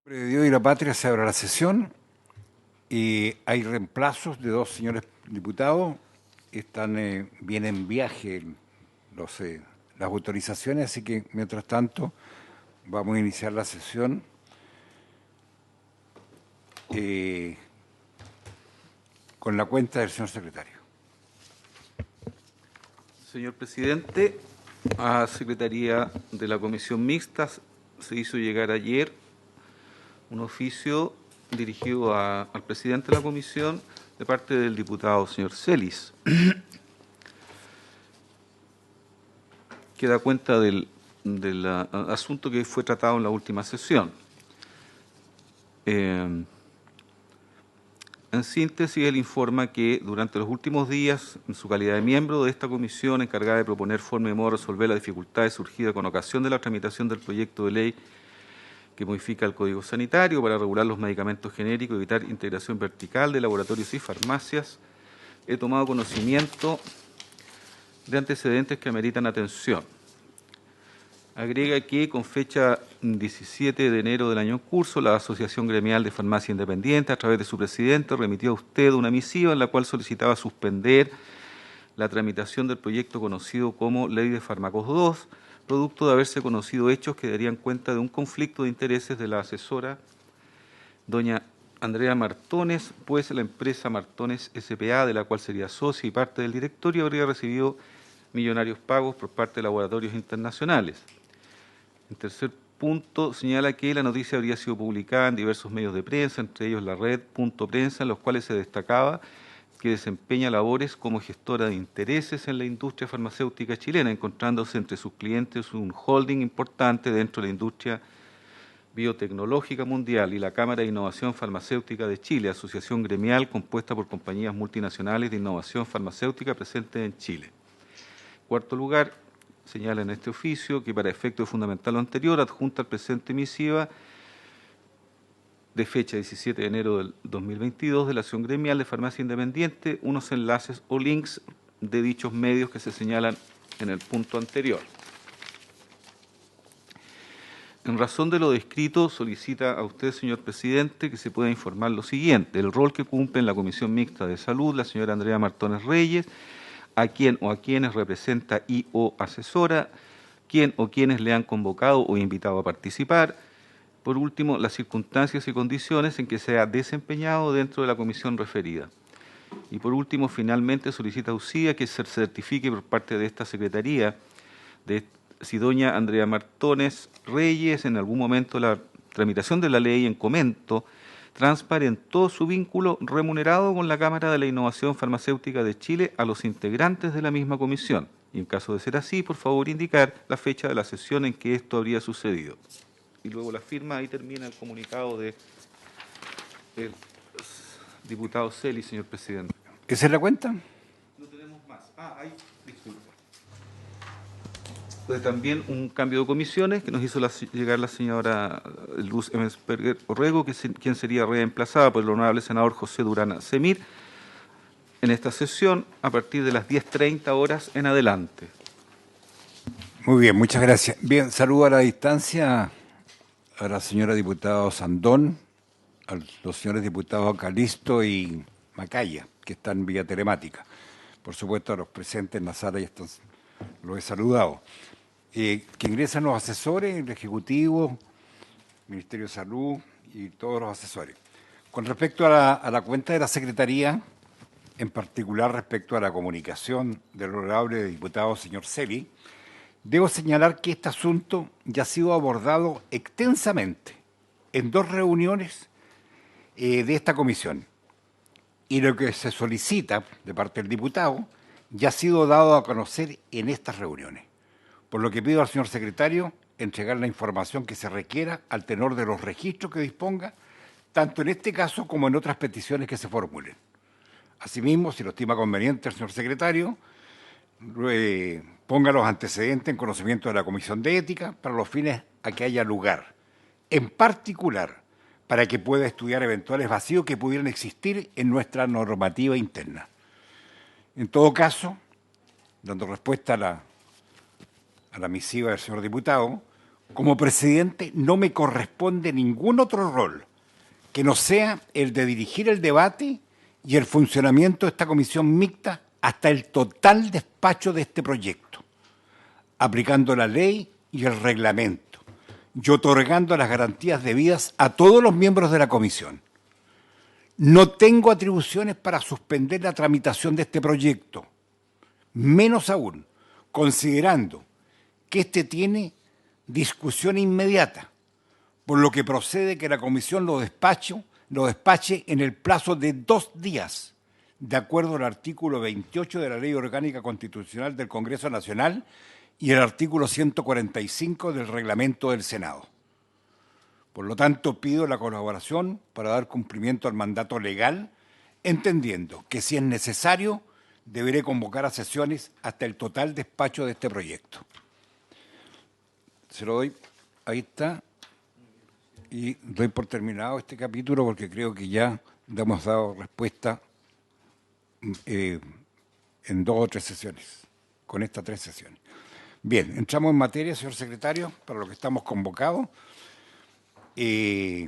De Dios y la Patria se abre la sesión y hay reemplazos de dos señores diputados. Vienen en viaje los, las autorizaciones, así que mientras tanto vamos a iniciar la sesión con la cuenta del señor secretario. Señor presidente, a Secretaría de la Comisión Mixta se hizo llegar ayer un oficio dirigido al presidente de la comisión de parte del diputado señor Celis, que da cuenta del asunto que fue tratado en la última sesión. En síntesis, él informa que durante los últimos días, en su calidad de miembro de esta comisión encargada de proponer forma y modo de resolver las dificultades surgidas con ocasión de la tramitación del proyecto de ley que modifica el Código Sanitario para regular los medicamentos genéricos y evitar integración vertical de laboratorios y farmacias, he tomado conocimiento de antecedentes que ameritan atención. Agrega que con fecha 17 de enero del año en curso, la Asociación Gremial de Farmacia Independiente, a través de su presidente, remitió a usted una misiva en la cual solicitaba suspender la tramitación del proyecto conocido como Ley de Fármacos 2, producto de haberse conocido hechos que darían cuenta de un conflicto de intereses de la asesora doña Andrea Martones, pues la empresa Martones S.p.A., de la cual sería socia y parte del directorio, habría recibido millonarios pagos por parte de laboratorios internacionales. En tercer punto, señala que la noticia habría sido publicada en diversos medios de prensa, entre ellos la red Punto Prensa, en los cuales se destacaba que desempeña labores como gestora de intereses en la industria farmacéutica chilena, encontrándose entre sus clientes un holding importante dentro de la industria biotecnológica mundial y la Cámara de Innovación Farmacéutica de Chile, asociación gremial compuesta por compañías multinacionales de innovación farmacéutica presentes en Chile. En cuarto lugar, señala en este oficio que para efecto de fundamentar lo anterior, adjunta al presente misiva de fecha 17 de enero del 2022 de la Asociación Gremial de Farmacia Independiente, unos enlaces o links de dichos medios que se señalan en el punto anterior. En razón de lo descrito, solicita a usted, señor presidente, que se pueda informar lo siguiente: el rol que cumple en la Comisión Mixta de Salud la señora Andrea Martones Reyes, a quien o a quienes representa y o asesora, quién o quienes le han convocado o invitado a participar. Por último, las circunstancias y condiciones en que se ha desempeñado dentro de la comisión referida. Y por último, finalmente, solicita a UCIA que se certifique por parte de esta Secretaría de si doña Andrea Martones Reyes en algún momento la tramitación de la ley en comento transparentó su vínculo remunerado con la Cámara de la Innovación Farmacéutica de Chile a los integrantes de la misma comisión. Y en caso de ser así, por favor indicar la fecha de la sesión en que esto habría sucedido. Y luego la firma, ahí termina el comunicado del diputado Celis, señor presidente. ¿Esa es la cuenta? No tenemos más. Disculpe. También un cambio de comisiones que nos hizo llegar la señora Luz Emensperger Orrego, quien sería reemplazada por el honorable senador José Durán Semir en esta sesión a partir de las 10:30 horas en adelante. Muy bien, muchas gracias. Bien, saludo a la distancia a la señora diputada Sandón, a los señores diputados Calisto y Macaya, que están vía telemática. Por supuesto, a los presentes en la sala ya están, los he saludado. Que ingresan los asesores, el Ejecutivo, Ministerio de Salud y todos los asesores. Con respecto a la cuenta de la Secretaría, en particular respecto a la comunicación del honorable diputado señor Celi, debo señalar que este asunto ya ha sido abordado extensamente en dos reuniones de esta comisión. Y lo que se solicita de parte del diputado ya ha sido dado a conocer en estas reuniones. Por lo que pido al señor secretario entregar la información que se requiera al tenor de los registros que disponga, tanto en este caso como en otras peticiones que se formulen. Asimismo, si lo estima conveniente el señor secretario, ponga los antecedentes en conocimiento de la Comisión de Ética para los fines a que haya lugar, en particular para que pueda estudiar eventuales vacíos que pudieran existir en nuestra normativa interna. En todo caso, dando respuesta a la misiva del señor diputado, Como presidente no me corresponde ningún otro rol que no sea el de dirigir el debate y el funcionamiento de esta comisión mixta hasta el total despacho de este proyecto, aplicando la ley y el reglamento y otorgando las garantías debidas a todos los miembros de la comisión. No tengo atribuciones para suspender la tramitación de este proyecto, menos aún considerando que este tiene discusión inmediata, por lo que procede que la comisión lo despache en el plazo de 2 días, de acuerdo al artículo 28 de la Ley Orgánica Constitucional del Congreso Nacional y el artículo 145 del Reglamento del Senado. Por lo tanto, pido la colaboración para dar cumplimiento al mandato legal, entendiendo que si es necesario, deberé convocar a sesiones hasta el total despacho de este proyecto. Se lo doy, ahí está, y doy por terminado este capítulo porque creo que ya le hemos dado respuesta en 2 o 3 sesiones, con estas 3 sesiones. Bien, entramos en materia, señor secretario, para lo que estamos convocados. Se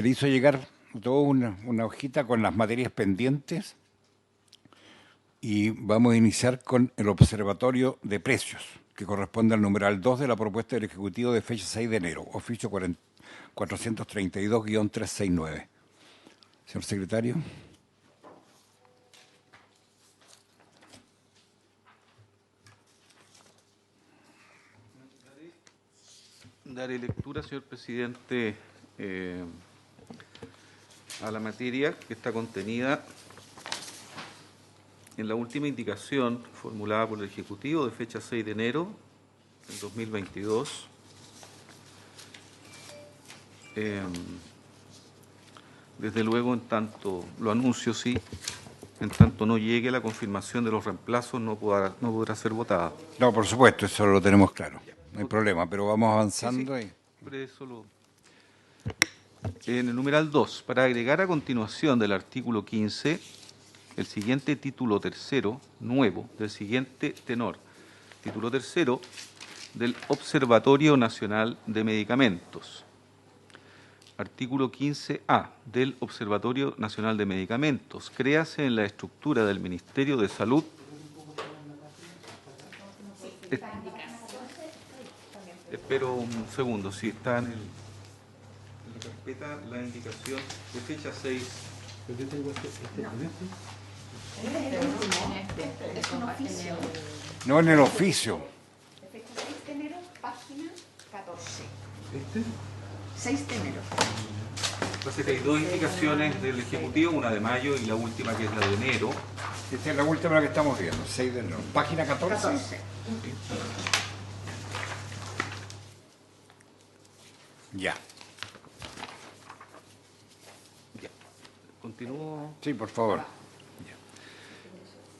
le hizo llegar toda una hojita con las materias pendientes y vamos a iniciar con el observatorio de precios, que corresponde al numeral 2 de la propuesta del Ejecutivo de fecha 6 de enero, oficio 432-369. Señor secretario. Daré lectura, señor presidente, a la materia que está contenida en la última indicación formulada por el Ejecutivo de fecha 6 de enero del 2022. Desde luego, en tanto, lo anuncio, sí, en tanto no llegue la confirmación de los reemplazos, no podrá ser votada. No, por supuesto, eso lo tenemos claro. No hay problema, pero vamos avanzando. Sí, en el numeral 2, para agregar a continuación del artículo 15, el siguiente título tercero, nuevo, del siguiente tenor. Título tercero del Observatorio Nacional de Medicamentos. Artículo 15A del Observatorio Nacional de Medicamentos. Créase en la estructura del Ministerio de Salud. Espero un segundo, si está en la carpeta la indicación de fecha 6. No, en el oficio. De fecha 6 de enero, página 14. 6 de enero. Entonces hay 2 indicaciones del Ejecutivo, una de mayo y la última que es la de enero. Esta es la última que estamos viendo, 6 de enero. Página 14. 14. Ya. Continúo. Sí, por favor.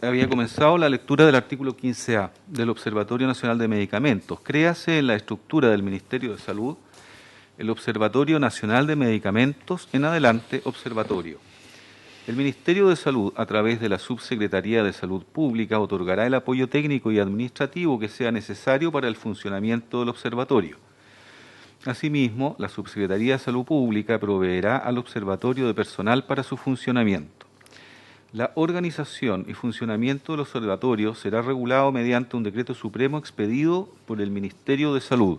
Había comenzado la lectura del artículo 15A del Observatorio Nacional de Medicamentos. Créase en la estructura del Ministerio de Salud el Observatorio Nacional de Medicamentos, en adelante observatorio. El Ministerio de Salud, a través de la Subsecretaría de Salud Pública, otorgará el apoyo técnico y administrativo que sea necesario para el funcionamiento del observatorio. Asimismo, la Subsecretaría de Salud Pública proveerá al observatorio de personal para su funcionamiento. La organización y funcionamiento del observatorio será regulado mediante un decreto supremo expedido por el Ministerio de Salud.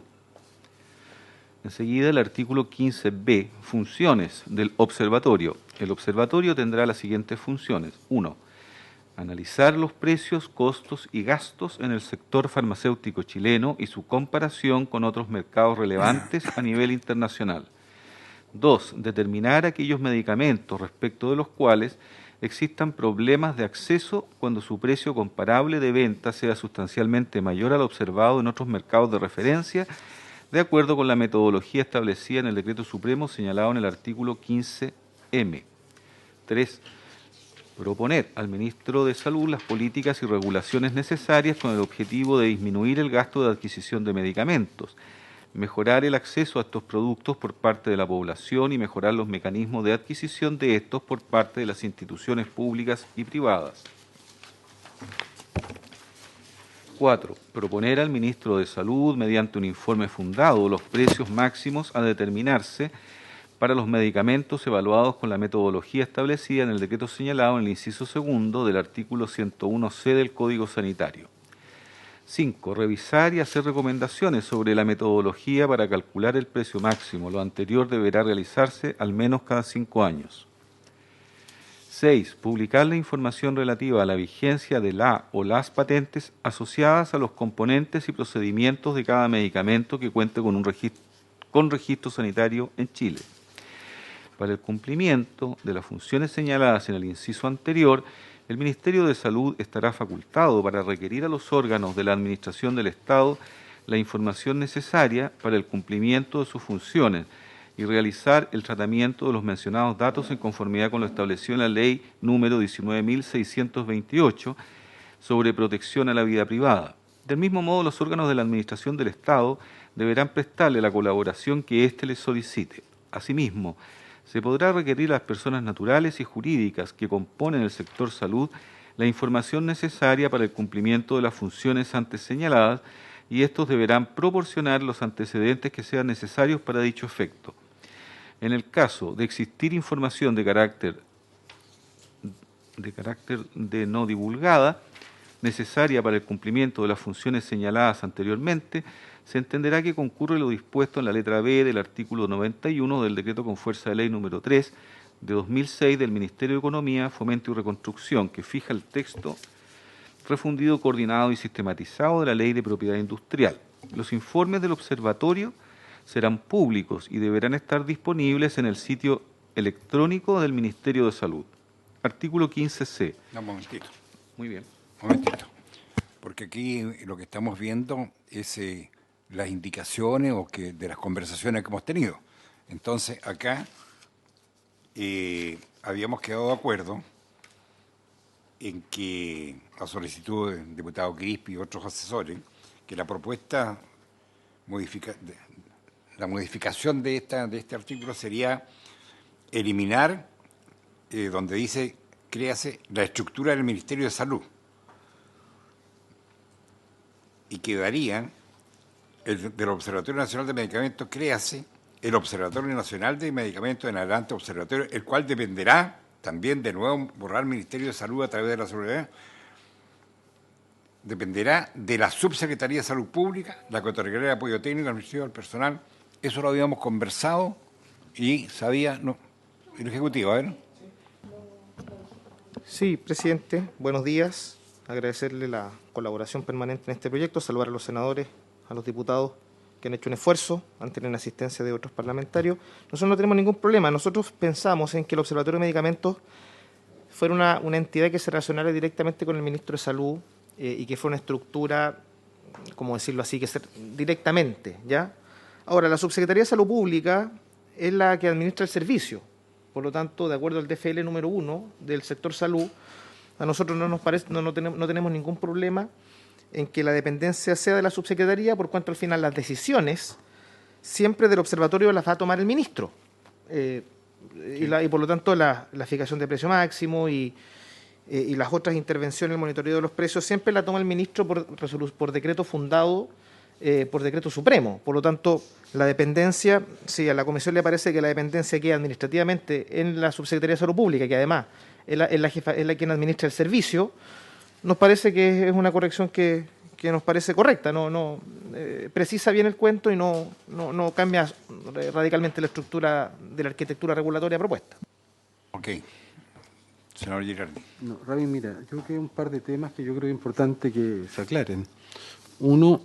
Enseguida, el artículo 15b, funciones del observatorio. El observatorio tendrá las siguientes funciones. 1. Analizar los precios, costos y gastos en el sector farmacéutico chileno y su comparación con otros mercados relevantes a nivel internacional. 2. Determinar aquellos medicamentos respecto de los cuales existan problemas de acceso cuando su precio comparable de venta sea sustancialmente mayor al observado en otros mercados de referencia, de acuerdo con la metodología establecida en el Decreto Supremo señalado en el artículo 15M. 3. Proponer al Ministro de Salud las políticas y regulaciones necesarias con el objetivo de disminuir el gasto de adquisición de medicamentos, mejorar el acceso a estos productos por parte de la población y mejorar los mecanismos de adquisición de estos por parte de las instituciones públicas y privadas. 4. Proponer al ministro de Salud, mediante un informe fundado, los precios máximos a determinarse para los medicamentos evaluados con la metodología establecida en el decreto señalado en el inciso segundo del artículo 101C del Código Sanitario. 5. Revisar y hacer recomendaciones sobre la metodología para calcular el precio máximo. Lo anterior deberá realizarse al menos cada 5 años. 6. Publicar la información relativa a la vigencia de la o las patentes asociadas a los componentes y procedimientos de cada medicamento que cuente con registro sanitario en Chile. Para el cumplimiento de las funciones señaladas en el inciso anterior, el Ministerio de Salud estará facultado para requerir a los órganos de la Administración del Estado la información necesaria para el cumplimiento de sus funciones y realizar el tratamiento de los mencionados datos en conformidad con lo establecido en la Ley número 19.628 sobre protección a la vida privada. Del mismo modo, los órganos de la Administración del Estado deberán prestarle la colaboración que éste les solicite. Asimismo, se podrá requerir a las personas naturales y jurídicas que componen el sector salud la información necesaria para el cumplimiento de las funciones antes señaladas y estos deberán proporcionar los antecedentes que sean necesarios para dicho efecto. En el caso de existir información de carácter de no divulgada, necesaria para el cumplimiento de las funciones señaladas anteriormente, se entenderá que concurre lo dispuesto en la letra B del artículo 91 del decreto con fuerza de ley número 3 de 2006 del Ministerio de Economía, Fomento y Reconstrucción, que fija el texto refundido, coordinado y sistematizado de la Ley de Propiedad Industrial. Los informes del observatorio serán públicos y deberán estar disponibles en el sitio electrónico del Ministerio de Salud. Artículo 15C. No, un momentito. Muy bien. Un momentito. Porque aquí lo que estamos viendo es las indicaciones de las conversaciones que hemos tenido. Entonces, acá habíamos quedado de acuerdo en que, a solicitud del diputado Crispi y otros asesores, que la propuesta, la modificación de este artículo sería eliminar donde dice, créase la estructura del Ministerio de Salud. Y quedaría del Observatorio Nacional de Medicamentos, créase el Observatorio Nacional de Medicamentos en adelante observatorio, el cual dependerá también, de nuevo, borrar el Ministerio de Salud a través de la seguridad, dependerá de la Subsecretaría de Salud Pública, la Contraloría de Apoyo Técnico, el Ministerio del Personal. Eso lo habíamos conversado y sabía, no, el Ejecutivo, ¿no? Sí, presidente, buenos días. Agradecerle la colaboración permanente en este proyecto, saludar a los senadores, a los diputados que han hecho un esfuerzo, han tenido la asistencia de otros parlamentarios. Nosotros no tenemos ningún problema. Nosotros pensamos en que el Observatorio de Medicamentos fuera una entidad que se relacionara directamente con el Ministro de Salud y que fuera una estructura, como decirlo así, que ser directamente, ¿ya? Ahora, la Subsecretaría de Salud Pública es la que administra el servicio. Por lo tanto, de acuerdo al DFL número 1 del sector salud, a nosotros no nos parece, no tenemos ningún problema en que la dependencia sea de la subsecretaría, por cuanto al final las decisiones siempre del observatorio las va a tomar el ministro. Y por lo tanto la fijación de precio máximo y las otras intervenciones, el monitoreo de los precios, siempre la toma el ministro por decreto fundado, por decreto supremo. Por lo tanto, la dependencia, si a la comisión le parece que la dependencia queda administrativamente en la Subsecretaría de Salud Pública, que además es la quien administra el servicio, nos parece que es una corrección que nos parece correcta, precisa bien el cuento y no cambia radicalmente la estructura de la arquitectura regulatoria propuesta. Ok. Senador Girardi. No, Rabin, mira, yo creo que hay un par de temas que yo creo que es importante que se aclaren. Uno,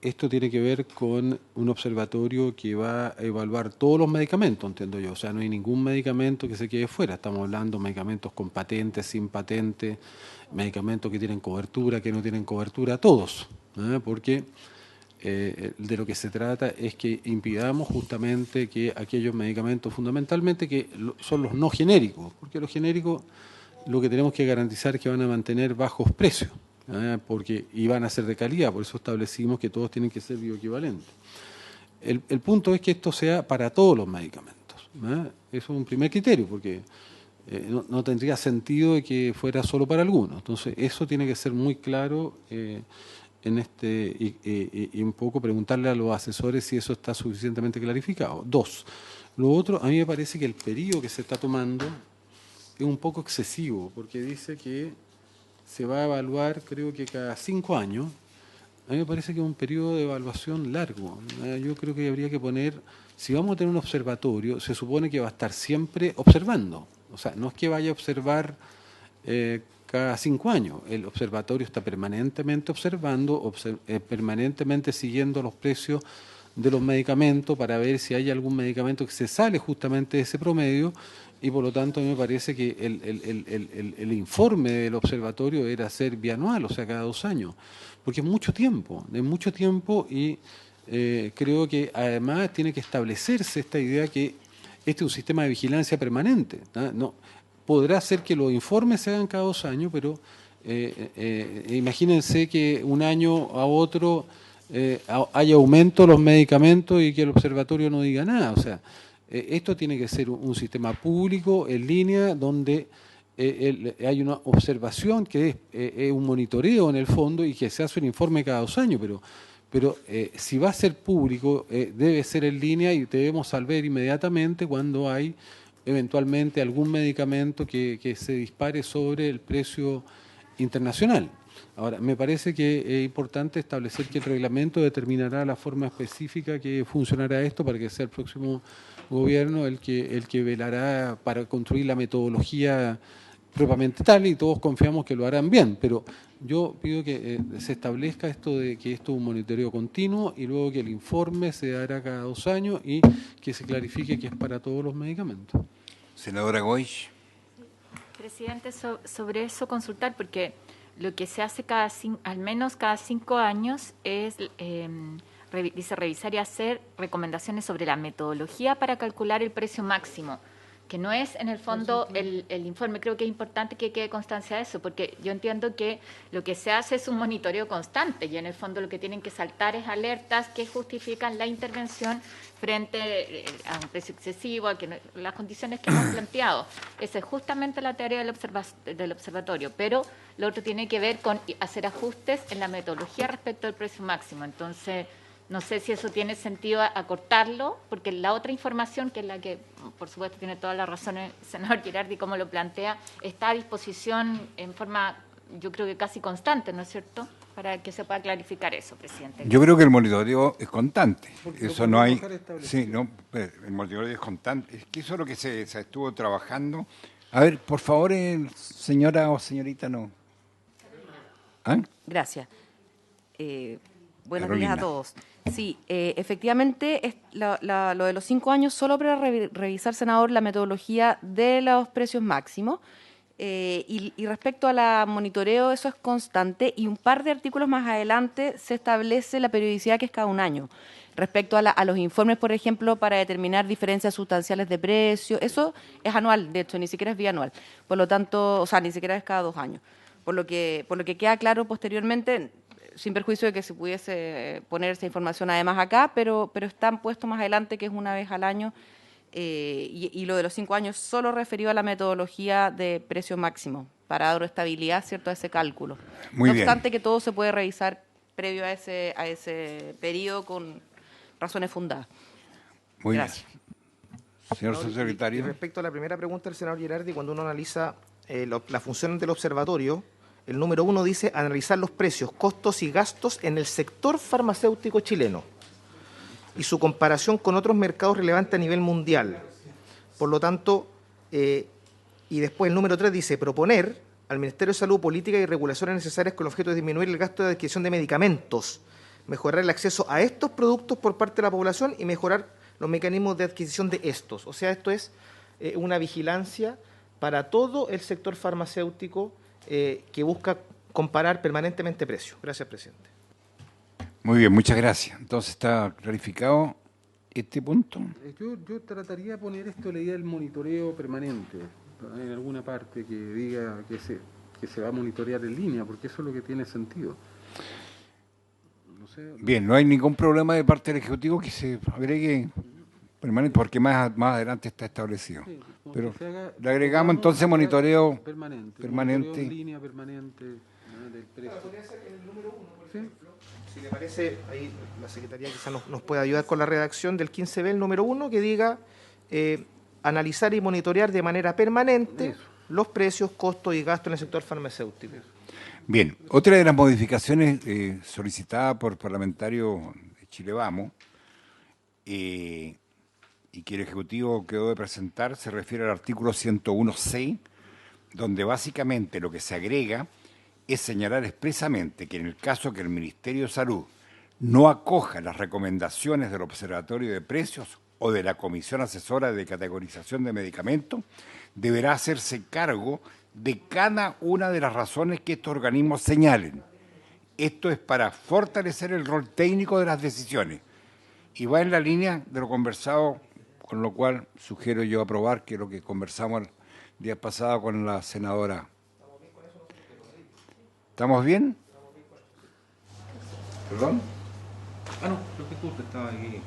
esto tiene que ver con un observatorio que va a evaluar todos los medicamentos, entiendo yo. O sea, no hay ningún medicamento que se quede fuera. Estamos hablando de medicamentos con patente, sin patente, medicamentos que tienen cobertura, que no tienen cobertura, todos. Porque de lo que se trata es que impidamos justamente que aquellos medicamentos fundamentalmente que son los no genéricos, porque los genéricos lo que tenemos que garantizar es que van a mantener bajos precios. Y van a ser de calidad, por eso establecimos que todos tienen que ser bioequivalentes. El punto es que esto sea para todos los medicamentos. Eso es un primer criterio, porque no tendría sentido de que fuera solo para algunos. Entonces, eso tiene que ser muy claro y un poco preguntarle a los asesores si eso está suficientemente clarificado. Dos, lo otro, a mí me parece que el periodo que se está tomando es un poco excesivo, porque dice que se va a evaluar, creo que cada 5 años. A mí me parece que es un periodo de evaluación largo. Yo creo que habría que poner, si vamos a tener un observatorio, se supone que va a estar siempre observando. O sea, no es que vaya a observar cada 5 años. El observatorio está permanentemente observando, permanentemente siguiendo los precios de los medicamentos para ver si hay algún medicamento que se sale justamente de ese promedio, y por lo tanto a mí me parece que el informe del observatorio era ser bianual, o sea, cada 2 años, porque es mucho tiempo y creo que además tiene que establecerse esta idea que este es un sistema de vigilancia permanente. No, podrá ser que los informes se hagan cada 2 años, pero imagínense que un año a otro haya aumento de los medicamentos y que el observatorio no diga nada. O sea, esto tiene que ser un sistema público en línea donde hay una observación que es un monitoreo en el fondo y que se hace un informe cada 2 años, pero si va a ser público debe ser en línea y debemos saber inmediatamente cuando hay eventualmente algún medicamento que se dispare sobre el precio internacional. Ahora, me parece que es importante establecer que el reglamento determinará la forma específica que funcionará esto para que sea el próximo gobierno el que velará para construir la metodología propiamente tal, y todos confiamos que lo harán bien, pero yo pido que se establezca esto de que esto es un monitoreo continuo y luego que el informe se hará cada 2 años y que se clarifique que es para todos los medicamentos. Senadora Goich. Presidente, sobre eso consultar, porque lo que se hace al menos cada 5 años es dice revisar y hacer recomendaciones sobre la metodología para calcular el precio máximo, que no es en el fondo el informe. Creo que es importante que quede constancia de eso, porque yo entiendo que lo que se hace es un monitoreo constante y en el fondo lo que tienen que saltar es alertas que justifican la intervención frente a un precio excesivo, a que las condiciones que hemos planteado. Esa es justamente la tarea del observatorio, pero lo otro tiene que ver con hacer ajustes en la metodología respecto al precio máximo. Entonces, no sé si eso tiene sentido acortarlo, porque la otra información, que es la que, por supuesto, tiene toda la razón el senador Girardi, como lo plantea, está a disposición en forma, yo creo que casi constante, ¿no es cierto?, para que se pueda clarificar eso, presidente. Yo creo que el monitoreo es constante. Porque eso no hay. Sí, no, el monitoreo es constante. Es que eso es lo que se estuvo trabajando. A ver, por favor, señora o señorita, no. ¿Ah? Gracias. Buenos Carolina. días a todos. Sí, efectivamente, lo de los 5 años solo para revisar, senador, la metodología de los precios máximos. Y respecto a la monitoreo, eso es constante, y un par de artículos más adelante se establece la periodicidad, que es cada 1 año. Respecto a los informes, por ejemplo, para determinar diferencias sustanciales de precio, eso es anual, de hecho, ni siquiera es bianual. Por lo tanto, o sea, ni siquiera es cada 2 años. Por lo que queda claro posteriormente, sin perjuicio de que se pudiese poner esa información además acá, pero están puestos más adelante, que es una vez al año, y lo de los 5 años solo referido a la metodología de precio máximo, para dar estabilidad, ¿cierto?, a ese cálculo. Muy no bien. obstante, que todo se puede revisar previo a ese periodo con razones fundadas. Muy Gracias. bien. Señor Y subsecretario. respecto a la primera pregunta del senador Girardi, cuando uno analiza la función del observatorio, el número 1 dice analizar los precios, costos y gastos en el sector farmacéutico chileno y su comparación con otros mercados relevantes a nivel mundial. Por lo tanto, y después el número 3 dice proponer al Ministerio de Salud políticas y regulaciones necesarias con el objeto de disminuir el gasto de adquisición de medicamentos, mejorar el acceso a estos productos por parte de la población y mejorar los mecanismos de adquisición de estos. O sea, esto es una vigilancia para todo el sector farmacéutico que busca comparar permanentemente precios. Gracias, presidente. Muy bien, muchas gracias. Entonces, ¿está clarificado este punto? Yo trataría de poner esto, la idea del monitoreo permanente, en alguna parte que diga que se va a monitorear en línea, porque eso es lo que tiene sentido. No sé. Bien, no hay ningún problema de parte del Ejecutivo que se agregue Permanente, porque más adelante está establecido. Sí, como Pero que se haga- le agregamos entonces monitoreo permanente. permanente. Monitoreo en línea permanente, ¿no? Del precio. Podría ser el número 1, por Sí. ejemplo. Si le parece, ahí la Secretaría quizás nos puede ayudar con la redacción del 15B, el número 1, que diga analizar y monitorear de manera permanente Eso. los precios, costos y gastos en el sector farmacéutico. Bien, otra de las modificaciones solicitada por parlamentario de Chile Vamos y que el Ejecutivo quedó de presentar se refiere al artículo 101C, donde básicamente lo que se agrega es señalar expresamente que en el caso que el Ministerio de Salud no acoja las recomendaciones del Observatorio de Precios o de la Comisión Asesora de Categorización de Medicamentos, deberá hacerse cargo de cada una de las razones que estos organismos señalen. Esto es para fortalecer el rol técnico de las decisiones y va en la línea de lo conversado, con lo cual sugiero yo aprobar que lo que conversamos el día pasado con la senadora. ¿Estamos bien? ¿Perdón? Ah, no, lo que tú estaba aquí.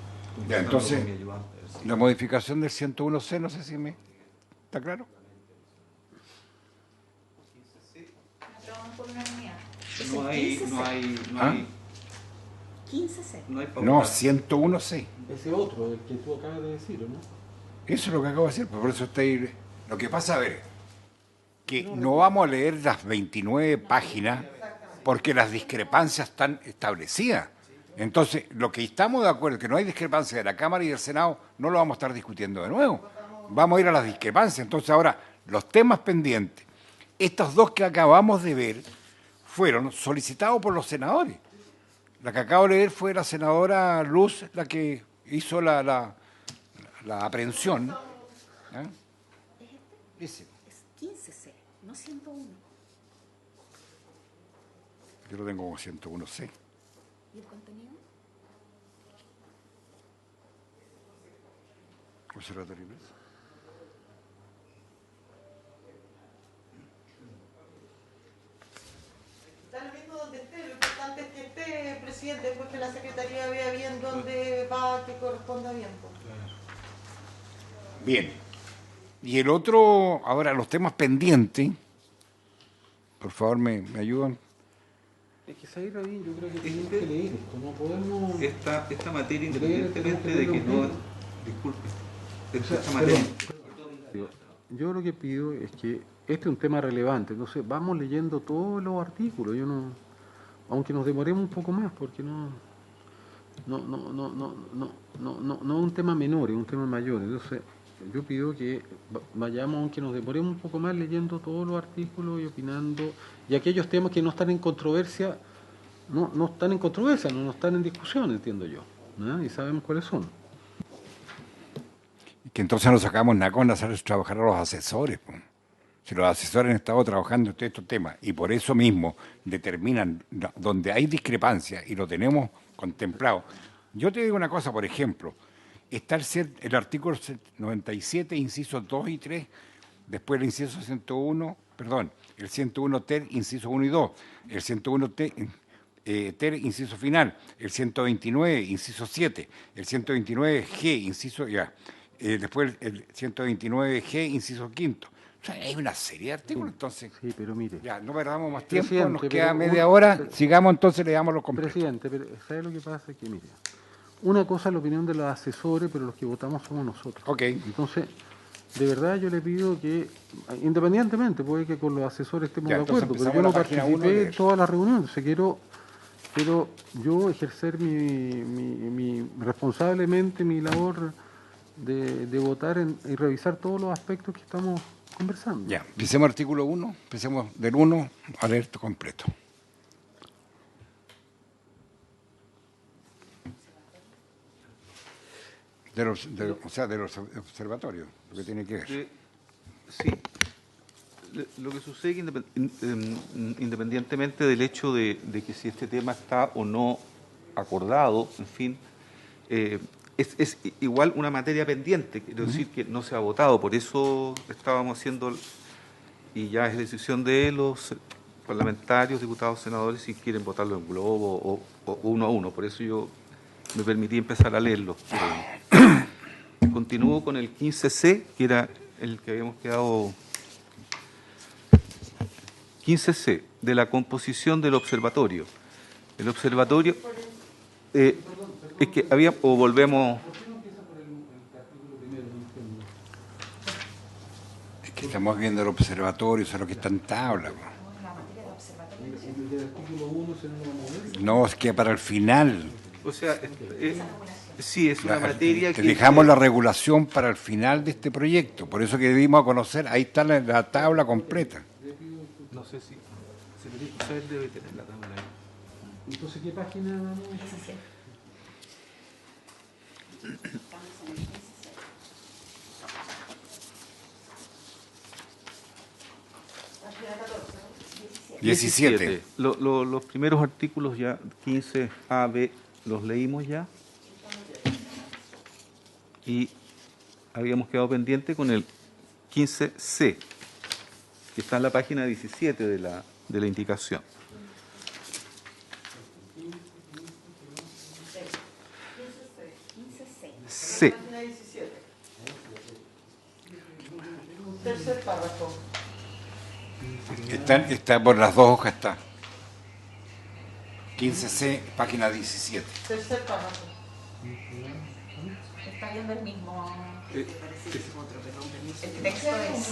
Ya, entonces, con mi ayudante, a ver si- la modificación del 101C, no sé si me... ¿Está claro? Aprobamos por unanimidad. No hay, no hay, no ¿Ah? hay, 15C. no hay pauta. No, 101C. Ese otro, el que tú acabas de decir, ¿o no? Eso es lo que acabo de decir, por eso está ahí. Lo que pasa, a ver, que no vamos a leer las 29 páginas porque las discrepancias están establecidas. Entonces, lo que estamos de acuerdo, que no hay discrepancia de la Cámara y del Senado, no lo vamos a estar discutiendo de nuevo. Vamos a ir a las discrepancias. Entonces, ahora, los temas pendientes, estos dos que acabamos de ver, fueron solicitados por los senadores. La que acabo de leer fue la senadora Luz, la que hizo la aprehensión. ¿Ah? Ese. Es 15C, no 101. Yo lo tengo como 101C. ¿Y el contenido? Observatorio de Precios. Da lo mismo donde esté, lo importante es que esté, presidente, después que la Secretaría vea bien dónde va, que corresponda bien. Pues. Bien. Y el otro, ahora los temas pendientes, por favor, ¿me ayudan? Es que Said Rabin, yo creo que tenemos que leer esto, no podemos... Esta materia, Leer, independientemente de que no... Disculpe. O sea, Esta materia... Yo lo que pido es que este es un tema relevante, entonces vamos leyendo todos los artículos, yo no, aunque nos demoremos un poco más, porque no es un tema menor, es un tema mayor, entonces yo pido que vayamos, aunque nos demoremos un poco más, leyendo todos los artículos y opinando, y aquellos temas que no están en controversia, no están en controversia, no están en discusión, entiendo yo, ¿no? Y sabemos cuáles son. Que entonces no sacamos nada con hacer trabajar a los asesores. Po. Si los asesores han estado trabajando en estos temas y por eso mismo determinan donde hay discrepancia y lo tenemos contemplado. Yo te digo una cosa, por ejemplo, está el artículo 97, incisos 2 y 3, después el inciso 101, perdón, el 101 ter, inciso 1 y 2, el 101 ter, inciso final, el 129, inciso 7, el 129G, inciso ya. Después el 129G, inciso quinto. O sea, hay una serie de artículos, entonces. Sí, pero mire. Ya, no perdamos más tiempo, Presidente, nos queda pero media hora. Sigamos entonces, le damos los completos. Presidente, pero ¿sabe lo que pasa? Que mire, una cosa es la opinión de los asesores, pero los que votamos somos nosotros. Ok. Entonces, de verdad yo le pido que, independientemente, puede que con los asesores estemos Ya, de entonces acuerdo, pero empezamos yo no la página uno participé de en eso. todas las reuniones, entonces quiero yo ejercer responsablemente mi labor de votar y revisar todos los aspectos que estamos conversando. Ya, empecemos artículo 1, empecemos del 1 al leer completo. O sea, de los observatorios, lo que tiene que ver. Sí. Lo que sucede es que independientemente del hecho de que si este tema está o no acordado, en fin, es igual una materia pendiente, quiero decir que no se ha votado, por eso estábamos haciendo, y ya es decisión de los parlamentarios, diputados, senadores, si quieren votarlo en globo o uno a uno, por eso yo me permití empezar a leerlo. Continúo con el 15C, que era el que habíamos quedado. 15C, de la composición del observatorio. El observatorio, es que había, o volvemos. Es que estamos viendo el observatorio, eso es lo que está en tabla. Po. No, es que para el final. O sea, sí, es una materia Te que... dejamos la regulación para el final de este proyecto, por eso que debimos conocer, ahí está la tabla completa. No sé si usted debe tener la tabla ahí. Entonces, ¿qué página vamos? 17. Los primeros artículos ya, 15A, B, los leímos ya. Y habíamos quedado pendiente con el 15C, que está en la página 17 de la indicación. C. Tercer párrafo. Está por las dos hojas, está. 15C, página 17. Tercer párrafo. Está viendo el mismo. Eh, El texto es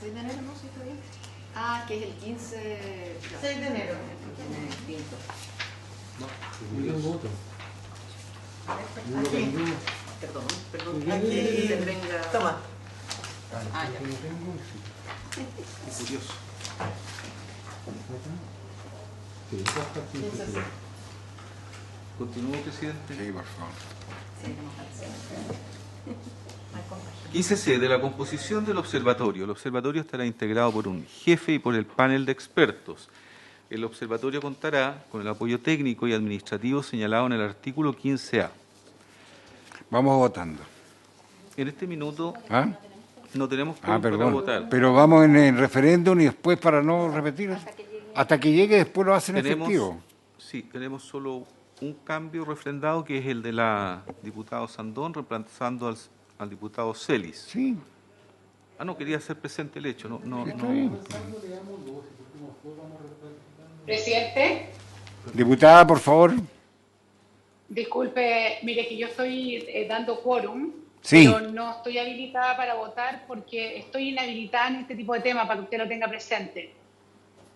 6 de enero, ¿no? ¿Sí está bien? Ah, que es el 15. 6 de enero. Perdón. Aquí, toma. Qué curioso. ¿Continúo, presidente? Sí, por favor. 15C, de la composición del observatorio. El observatorio estará integrado por un jefe y por el panel de expertos. El observatorio contará con el apoyo técnico y administrativo señalado en el artículo 15A. Vamos votando. En este minuto ¿Ah? no tenemos para Perdón. votar. Pero vamos en el referéndum y después, para no repetir, hasta que llegue después lo hacen efectivo. Sí, tenemos solo un cambio refrendado, que es el de la diputada Sandón, reemplazando al diputado Celis. Sí. Ah, no, quería hacer presente el hecho. No. Está bien. Presidente, Diputada, por favor. disculpe, mire que yo estoy dando quórum, Sí. pero no estoy habilitada para votar porque estoy inhabilitada en este tipo de temas, para que usted lo tenga presente.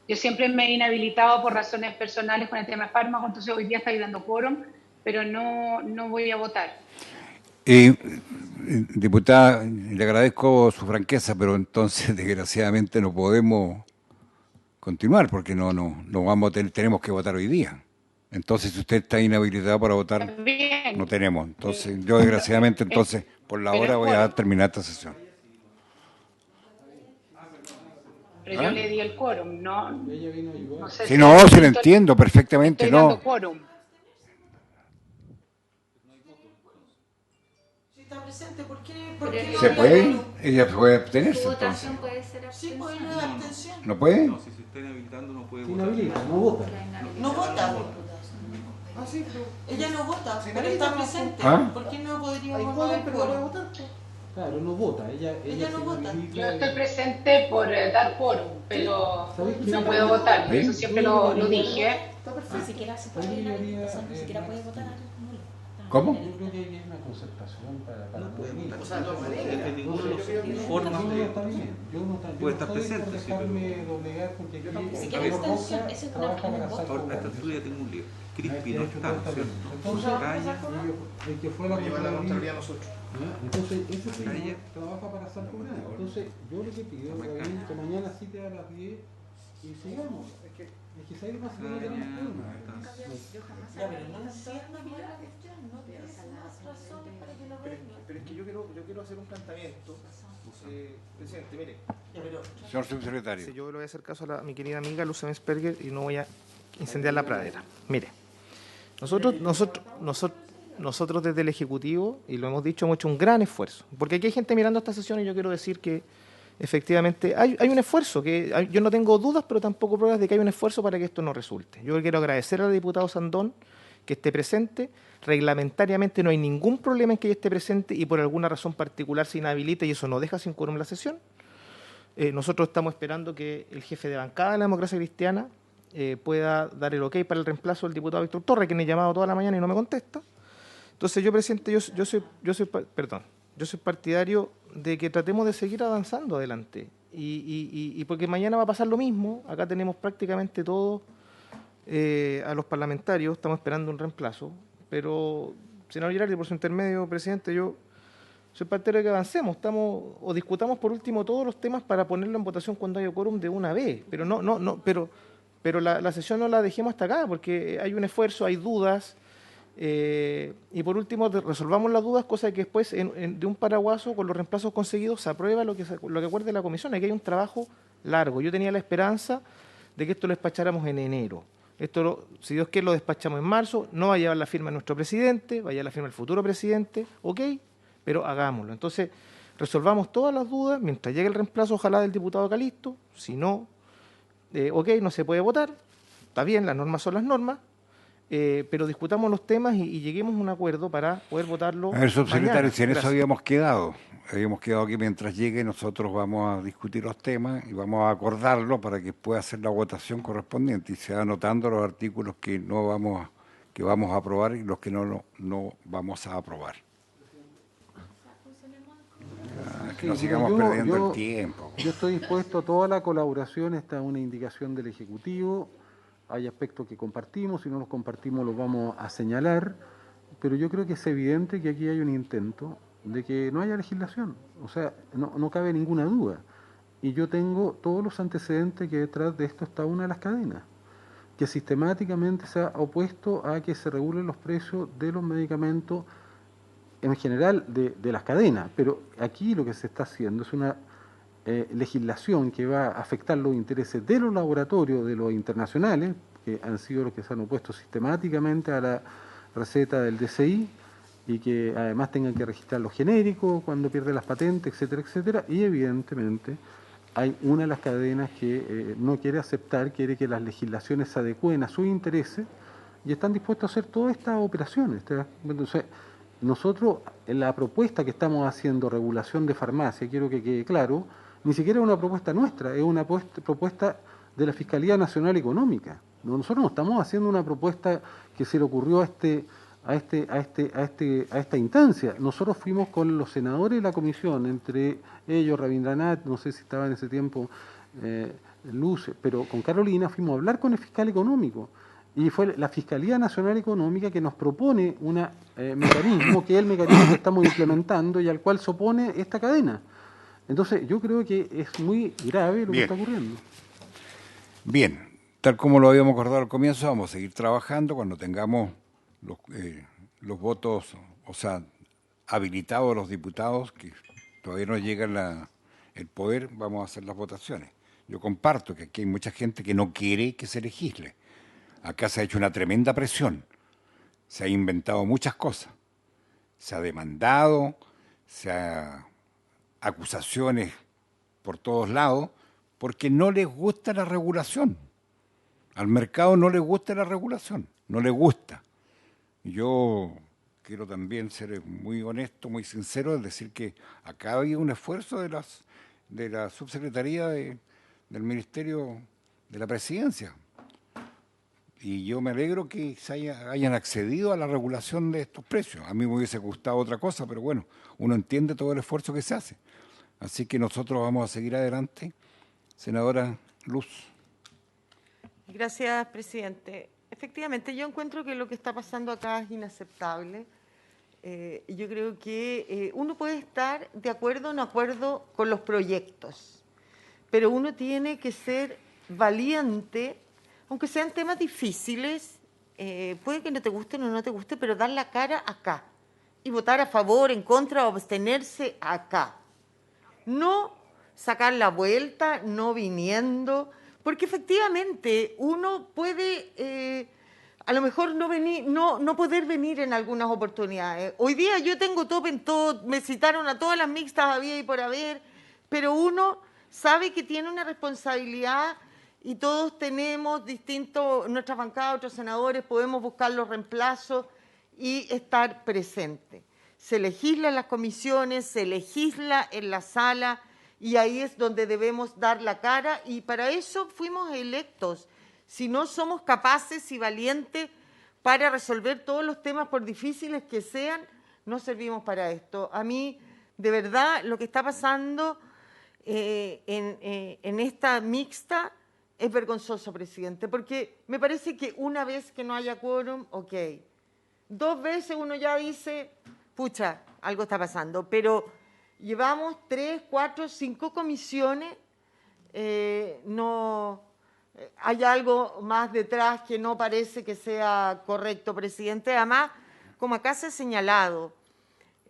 Yo siempre me he inhabilitado por razones personales con el tema de fármacos, entonces hoy día estoy dando quórum, pero no voy a votar. Diputada, le agradezco su franqueza, pero entonces desgraciadamente no podemos continuar porque no vamos a tenemos que votar hoy día. Entonces, si usted está inhabilitado para votar, Bien. no tenemos. Entonces, yo desgraciadamente, entonces, por la hora voy a terminar esta sesión. Pero yo le di el quórum, no sé Si no, si lo entiendo perfectamente, estoy dando no. quórum. Si está presente, ¿por qué ¿Se no puede? habla? Ella puede abstenerse, Su entonces. votación puede ser Sí, abstención. pues no abstención. ¿No puede? No, si se está inhabilitando no puede Se votar. inhabilita, no vota. No vota. Ah, sí, pero ella no vota, pero está presente. ¿Ah? ¿Por qué no podríamos Hay no quórum, dar pero no puede quórum? votar. Claro, no vota. Ella Ella no se vota. inhabilita. Yo estoy presente por dar quórum, pero ¿Sabes qué? no puedo votar. ¿Sí? Eso siempre lo dije. Está perfecto. Ni siquiera se puede Ahí ir, haría, o sea, ni siquiera puede votar. ¿Cómo? Yo creo que hay una concertación para No puede venir. votar. De ninguna de las formas No, de... está bien. Yo no Puede yo estar no estoy presente, por sí, dejarme doblegar porque aquí Ni el siquiera señor abstención, Roca eso es trabaja una para voto. Ahora, a esta Salco. altura ya tengo un lío. Crispi De no hecho, está, está ¿cierto? bien. Entonces, Calla. el que fue la Contraloría, nosotros. entonces ese señor Calla. trabaja para Salco. Entonces, yo lo que pido es que mañana cite a las 10 y sigamos. Es que si hay más, no tenemos problema. Ya, pero no necesitan no tienes más razones para que lo vengan. Pero es que yo quiero hacer un planteamiento. Presidente, mire. Ya, pero Señor subsecretario. Sí, yo le voy a hacer caso a mi querida amiga Lucia Mensperger y no voy a incendiar la pradera. Mire, nosotros desde el Ejecutivo, y lo hemos dicho, hemos hecho un gran esfuerzo. Porque aquí hay gente mirando esta sesión y yo quiero decir que efectivamente hay un esfuerzo, yo no tengo dudas, pero tampoco pruebas de que hay un esfuerzo para que esto no resulte. Yo quiero agradecer al diputado Sandón, que esté presente. Reglamentariamente no hay ningún problema en que ella esté presente y por alguna razón particular se inhabilita y eso no deja sin quórum la sesión. Nosotros estamos esperando que el jefe de bancada de la Democracia Cristiana pueda dar el ok para el reemplazo del diputado Víctor Torres, que me he llamado toda la mañana y no me contesta. Entonces yo, presidente, yo soy partidario de que tratemos de seguir avanzando adelante. Y porque mañana va a pasar lo mismo, acá tenemos prácticamente todo a los parlamentarios, estamos esperando un reemplazo, pero, senador Girardi, por su intermedio, presidente, yo soy partidario de que avancemos, o discutamos por último todos los temas para ponerlo en votación cuando haya quórum de una vez, pero la sesión no la dejemos hasta acá, porque hay un esfuerzo, hay dudas, y por último resolvamos las dudas, cosa que después de un paraguaso con los reemplazos conseguidos se aprueba lo que acuerde la comisión. Aquí hay un trabajo largo. Yo tenía la esperanza de que esto lo despacháramos en enero. Esto, si Dios quiere, lo despachamos en marzo, no va a llevar la firma de nuestro presidente, va a llevar la firma del futuro presidente, ok, pero hagámoslo. Entonces, resolvamos todas las dudas, mientras llegue el reemplazo, ojalá del diputado Calisto, si no, ok, no se puede votar, está bien, las normas son las normas, pero discutamos los temas y lleguemos a un acuerdo para poder votarlo. A ver, subsecretario, mañana. si en eso Gracias. habíamos quedado que mientras llegue nosotros vamos a discutir los temas y vamos a acordarlo para que pueda hacer la votación correspondiente y se va anotando los artículos que vamos a aprobar y los que no vamos a aprobar. Que no sigamos perdiendo el tiempo. Yo estoy dispuesto a toda la colaboración, esta es una indicación del Ejecutivo, hay aspectos que compartimos, si no los compartimos los vamos a señalar, pero yo creo que es evidente que aquí hay un intento de que no haya legislación, o sea, no cabe ninguna duda. Y yo tengo todos los antecedentes que detrás de esto está una de las cadenas, que sistemáticamente se ha opuesto a que se regulen los precios de los medicamentos en general de las cadenas, pero aquí lo que se está haciendo es una legislación que va a afectar los intereses de los laboratorios, de los internacionales, que han sido los que se han opuesto sistemáticamente a la receta del DCI, y que además tengan que registrar los genéricos cuando pierden las patentes, etcétera, etcétera, y evidentemente hay una de las cadenas que no quiere aceptar, quiere que las legislaciones se adecúen a sus intereses y están dispuestos a hacer todas estas operaciones. Entonces, nosotros, en la propuesta que estamos haciendo, regulación de farmacia, quiero que quede claro, ni siquiera es una propuesta nuestra, es una propuesta de la Fiscalía Nacional Económica. Nosotros no estamos haciendo una propuesta que se le ocurrió a esta instancia. Nosotros fuimos con los senadores de la comisión, entre ellos Rabindranath, no sé si estaba en ese tiempo Luz, pero con Carolina fuimos a hablar con el fiscal económico. Y fue la Fiscalía Nacional Económica que nos propone un mecanismo, que es el mecanismo que estamos implementando y al cual se opone esta cadena. Entonces, yo creo que es muy grave lo que está ocurriendo. Bien, tal como lo habíamos acordado al comienzo, vamos a seguir trabajando cuando tengamos los votos, o sea, habilitados los diputados, que todavía no llega el poder, vamos a hacer las votaciones. Yo comparto que aquí hay mucha gente que no quiere que se legisle. Acá se ha hecho una tremenda presión, se ha inventado muchas cosas, se ha demandado, se ha acusaciones por todos lados, porque no les gusta la regulación. Al mercado no le gusta la regulación, no le gusta. Yo quiero también ser muy honesto, muy sincero, es decir que acá había un esfuerzo de la subsecretaría del Ministerio de la Presidencia. Y yo me alegro que hayan accedido a la regulación de estos precios. A mí me hubiese gustado otra cosa, pero bueno, uno entiende todo el esfuerzo que se hace. Así que nosotros vamos a seguir adelante. Senadora Luz. Gracias, presidente. Efectivamente, yo encuentro que lo que está pasando acá es inaceptable. Yo creo que uno puede estar de acuerdo o no acuerdo con los proyectos, pero uno tiene que ser valiente, aunque sean temas difíciles, puede que no te gusten o no te guste, pero dar la cara acá y votar a favor, en contra o abstenerse acá. No sacar la vuelta, no viniendo, porque efectivamente uno puede a lo mejor no poder venir en algunas oportunidades. Hoy día yo tengo tope en todo, me citaron a todas las mixtas había y por haber, pero uno sabe que tiene una responsabilidad y todos tenemos nuestras bancadas, otros senadores, podemos buscar los reemplazos y estar presentes. Se legisla en las comisiones, se legisla en la sala y ahí es donde debemos dar la cara y para eso fuimos electos. Si no somos capaces y valientes para resolver todos los temas, por difíciles que sean, no servimos para esto. A mí, de verdad, lo que está pasando en esta mixta es vergonzoso, presidente, porque me parece que una vez que no haya quórum, ok. 2 veces uno ya dice, pucha, algo está pasando, pero llevamos 3, 4, 5 comisiones, no hay algo más detrás que no parece que sea correcto, presidente. Además, como acá se ha señalado,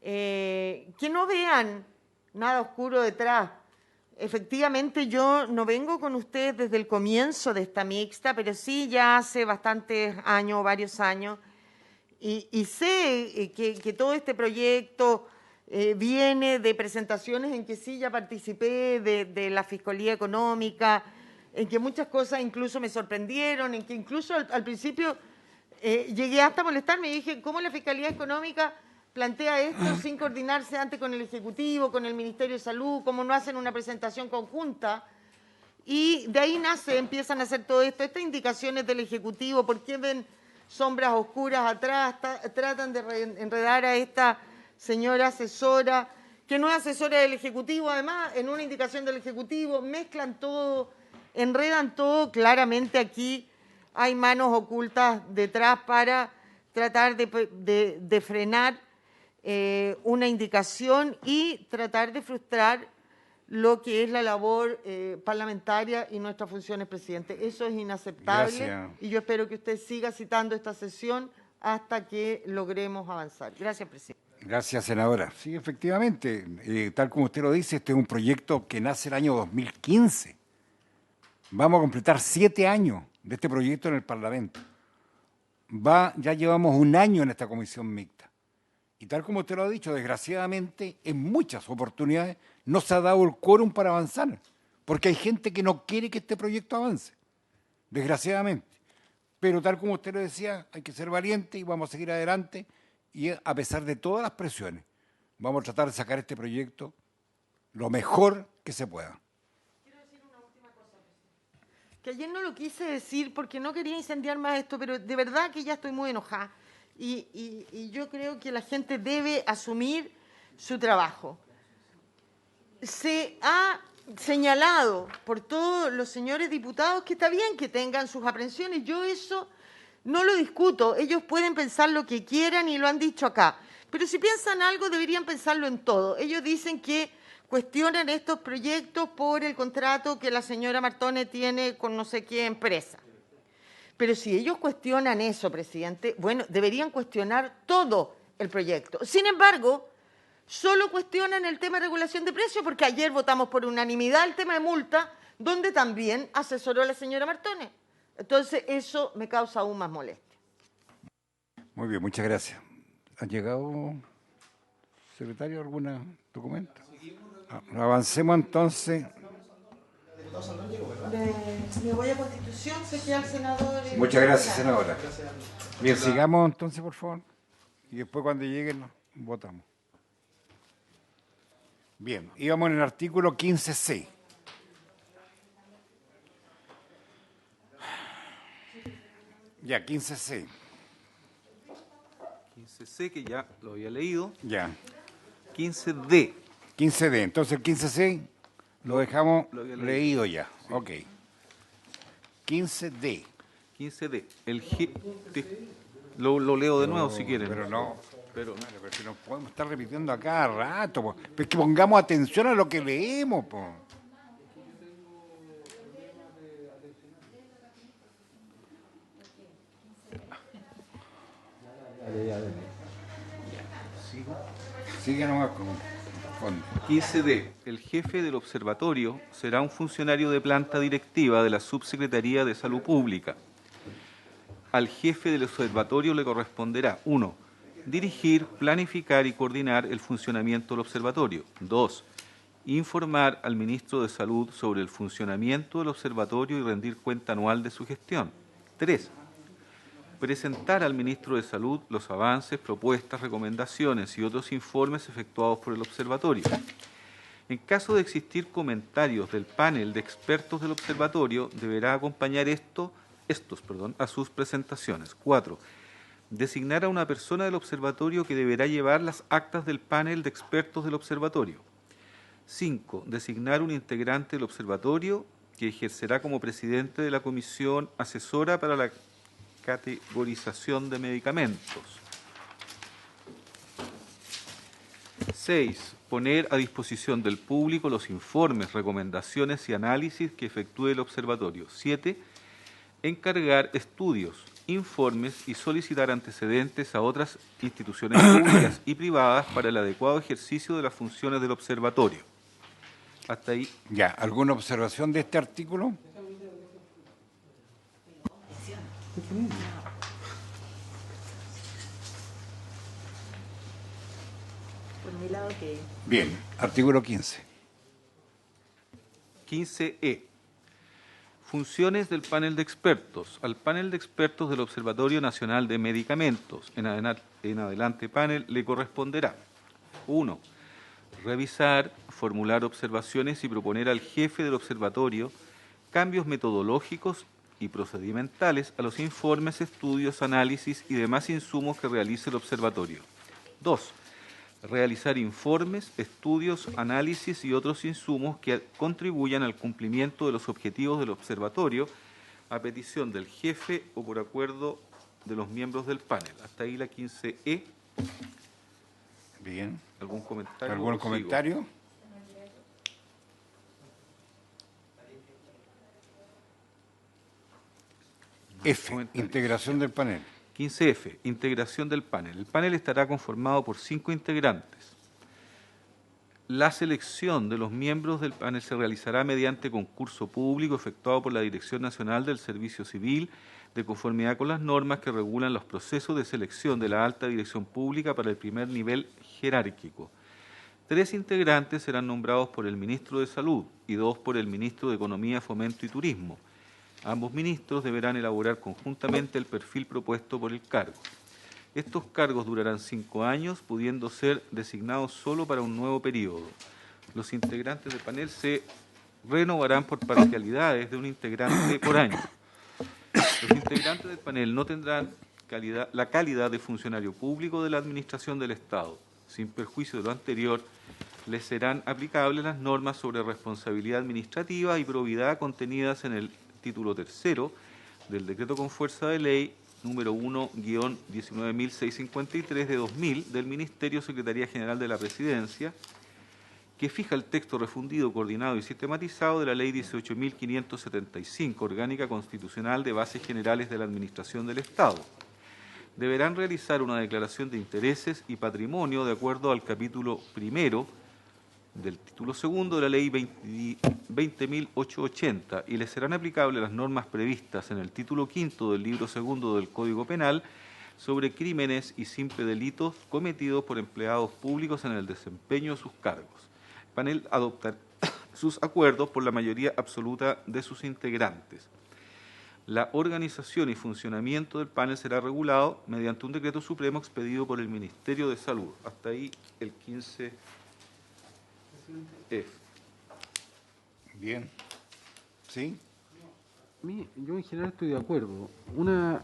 que no vean nada oscuro detrás. Efectivamente, yo no vengo con ustedes desde el comienzo de esta mixta, pero sí ya hace bastantes años, varios años, y sé que todo este proyecto viene de presentaciones en que sí ya participé de la Fiscalía Económica, en que muchas cosas incluso me sorprendieron, en que incluso al principio llegué hasta a molestarme y dije, ¿cómo la Fiscalía Económica plantea esto sin coordinarse antes con el Ejecutivo, con el Ministerio de Salud, cómo no hacen una presentación conjunta? Y de ahí empiezan a hacer todo esto, estas indicaciones del Ejecutivo, ¿por qué ven sombras oscuras atrás? Tratan de enredar a esta señora asesora, que no es asesora del Ejecutivo, además, en una indicación del Ejecutivo, mezclan todo, enredan todo. Claramente aquí hay manos ocultas detrás para tratar de frenar una indicación y tratar de frustrar lo que es la labor parlamentaria y nuestras funciones, presidente. Eso es inaceptable. Gracias. Y yo espero que usted siga citando esta sesión hasta que logremos avanzar. Gracias, presidente. Gracias, senadora. Sí, efectivamente, tal como usted lo dice, este es un proyecto que nace el año 2015. Vamos a completar 7 años de este proyecto en el Parlamento. Ya llevamos 1 año en esta comisión mixta. Y tal como usted lo ha dicho, desgraciadamente, en muchas oportunidades no se ha dado el quórum para avanzar, porque hay gente que no quiere que este proyecto avance, desgraciadamente. Pero tal como usted lo decía, hay que ser valiente y vamos a seguir adelante, y a pesar de todas las presiones, vamos a tratar de sacar este proyecto lo mejor que se pueda. Quiero decir una última cosa, presidente. Que ayer no lo quise decir porque no quería incendiar más esto, pero de verdad que ya estoy muy enojada. Y yo creo que la gente debe asumir su trabajo. Se ha señalado por todos los señores diputados que está bien que tengan sus aprensiones. Yo eso no lo discuto. Ellos pueden pensar lo que quieran y lo han dicho acá. Pero si piensan algo, deberían pensarlo en todo. Ellos dicen que cuestionan estos proyectos por el contrato que la señora Martone tiene con no sé qué empresa. Pero si ellos cuestionan eso, presidente, bueno, deberían cuestionar todo el proyecto. Sin embargo, solo cuestionan el tema de regulación de precios porque ayer votamos por unanimidad el tema de multa, donde también asesoró la señora Martone. Entonces, eso me causa aún más molestia. Muy bien, muchas gracias. ¿Ha llegado, secretario, algún documento? Avancemos entonces. Me voy a Constitución, sé que al senador... Muchas gracias, senadora. Bien, sigamos entonces, por favor. Y después cuando lleguen, votamos. Bien, íbamos en el artículo 15C. Ya, 15C. 15C, que ya lo había leído. Ya. 15D. 15D. Entonces el 15C lo dejamos leído ya. Ok. 15D. 15D. Lo leo de nuevo si quieren. Pero no. Pero si no podemos estar repitiendo a cada rato. Po. Pues que pongamos atención a lo que leemos. Po. Sigue nomás con 15D. El jefe del observatorio será un funcionario de planta directiva de la Subsecretaría de Salud Pública. Al jefe del observatorio le corresponderá 1. Dirigir, planificar y coordinar el funcionamiento del observatorio. 2. informar al ministro de Salud sobre el funcionamiento del observatorio y rendir cuenta anual de su gestión. 3. Presentar al ministro de Salud los avances, propuestas, recomendaciones y otros informes efectuados por el observatorio. En caso de existir comentarios del panel de expertos del observatorio, deberá acompañar estos a sus presentaciones. 4. Designar a una persona del observatorio que deberá llevar las actas del panel de expertos del observatorio. 5. Designar un integrante del observatorio que ejercerá como presidente de la comisión asesora para la categorización de medicamentos. 6. Poner a disposición del público los informes, recomendaciones y análisis que efectúe el observatorio. 7. Encargar estudios, informes y solicitar antecedentes a otras instituciones públicas y privadas para el adecuado ejercicio de las funciones del observatorio. Hasta ahí. Ya, ¿alguna observación de este artículo? Por mi lado que... Bien, artículo 15. 15E. Funciones del panel de expertos. Al panel de expertos del Observatorio Nacional de Medicamentos, en adelante panel, le corresponderá 1. Revisar, formular observaciones y proponer al jefe del observatorio cambios metodológicos y procedimentales a los informes, estudios, análisis y demás insumos que realice el observatorio. 2. Realizar informes, estudios, análisis y otros insumos que contribuyan al cumplimiento de los objetivos del observatorio a petición del jefe o por acuerdo de los miembros del panel. Hasta ahí la 15E. Bien. ¿Algún comentario? ¿Algún comentario? F, integración del panel. 15F, integración del panel. El panel estará conformado por 5 integrantes. La selección de los miembros del panel se realizará mediante concurso público efectuado por la Dirección Nacional del Servicio Civil, de conformidad con las normas que regulan los procesos de selección de la alta dirección pública para el primer nivel jerárquico. 3 integrantes serán nombrados por el Ministro de Salud y 2 por el Ministro de Economía, Fomento y Turismo. Ambos ministros deberán elaborar conjuntamente el perfil propuesto por el cargo. Estos cargos durarán 5 años, pudiendo ser designados solo para un nuevo periodo. Los integrantes del panel se renovarán por parcialidades de un integrante por año. Los integrantes del panel no tendrán la calidad de funcionario público de la Administración del Estado. Sin perjuicio de lo anterior, les serán aplicables las normas sobre responsabilidad administrativa y probidad contenidas en el título 3 del Decreto con fuerza de ley número 1-19.653 de 2000 del Ministerio Secretaría General de la Presidencia, que fija el texto refundido, coordinado y sistematizado de la Ley 18.575, Orgánica Constitucional de Bases Generales de la Administración del Estado. Deberán realizar una declaración de intereses y patrimonio de acuerdo al capítulo primero del título segundo de la Ley 20.880 y les serán aplicables las normas previstas en el título quinto del libro segundo del Código Penal sobre crímenes y simples delitos cometidos por empleados públicos en el desempeño de sus cargos. El panel adoptará sus acuerdos por la mayoría absoluta de sus integrantes. La organización y funcionamiento del panel será regulado mediante un decreto supremo expedido por el Ministerio de Salud. Hasta ahí el 15F. Bien. ¿Sí? Yo en general estoy de acuerdo. Una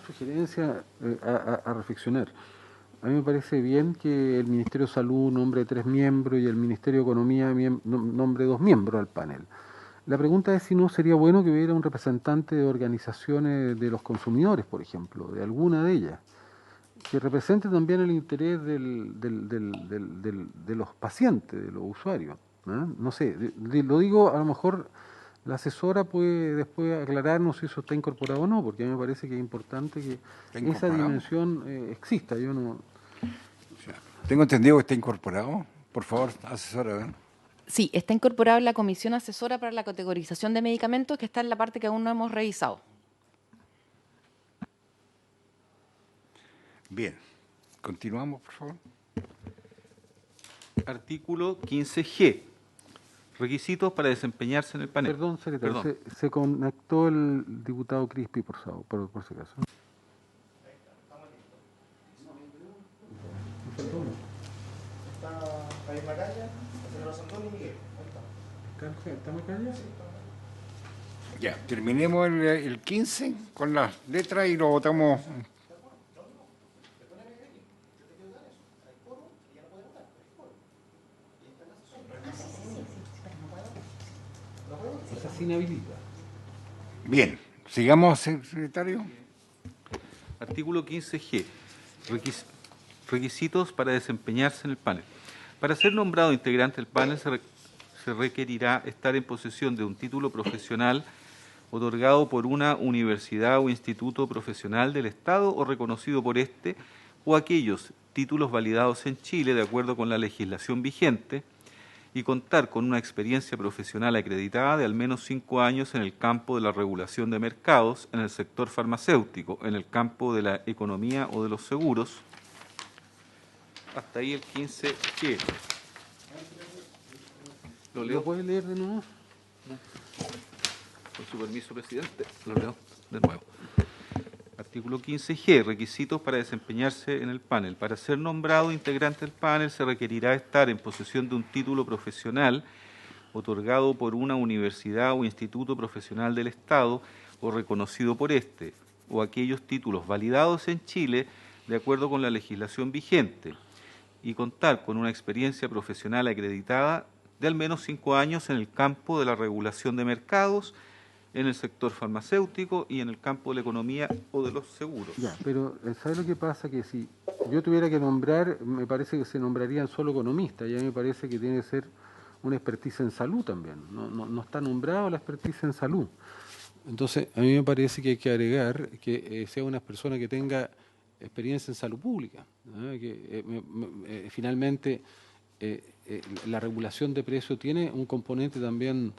sugerencia a reflexionar. A mí me parece bien que el Ministerio de Salud nombre 3 miembros y el Ministerio de Economía nombre 2 miembros al panel. La pregunta es si no sería bueno que hubiera un representante de organizaciones de los consumidores, por ejemplo, de alguna de ellas, que represente también el interés de los pacientes, de los usuarios. No sé, lo digo, a lo mejor la asesora puede después aclararnos si eso está incorporado o no, porque a mí me parece que es importante que esa dimensión exista. Yo no... Tengo entendido que está incorporado. Por favor, asesora, ¿ven? Sí, está incorporado en la Comisión Asesora para la Categorización de Medicamentos, que está en la parte que aún no hemos revisado. Bien. Continuamos, por favor. Artículo 15G. Requisitos para desempeñarse en el panel. Perdón, secretario, Perdón. Se conectó el diputado Crispi, por favor, por si acaso. Está Javier Macaya, la señora Santón y Miguel. Ahí está. ¿Está Macaya? Ya, terminemos el 15 con las letras y lo votamos. Esa sí inhabilita. Bien, sigamos, secretario. Artículo 15G. Requisitos para desempeñarse en el panel. Para ser nombrado integrante del panel se requerirá estar en posesión de un título profesional otorgado por una universidad o instituto profesional del Estado o reconocido por éste, o aquellos títulos validados en Chile de acuerdo con la legislación vigente, y contar con una experiencia profesional acreditada de al menos 5 años en el campo de la regulación de mercados, en el sector farmacéutico, en el campo de la economía o de los seguros. Hasta ahí el 15G. ¿Lo leo? ¿Lo puede leer de nuevo? Con su permiso, presidente, lo leo de nuevo. Artículo 15G. Requisitos para desempeñarse en el panel. Para ser nombrado integrante del panel se requerirá estar en posesión de un título profesional otorgado por una universidad o instituto profesional del Estado o reconocido por éste, o aquellos títulos validados en Chile de acuerdo con la legislación vigente, y contar con una experiencia profesional acreditada de al menos 5 años en el campo de la regulación de mercados, en el sector farmacéutico y en el campo de la economía o de los seguros. Ya, pero ¿sabe lo que pasa? Que si yo tuviera que nombrar, me parece que se nombrarían solo economistas, y a mí me parece que tiene que ser una expertise en salud también. No está nombrado la expertise en salud. Entonces, a mí me parece que hay que agregar que sea una persona que tenga experiencia en salud pública, ¿no? Que finalmente la regulación de precios tiene un componente también,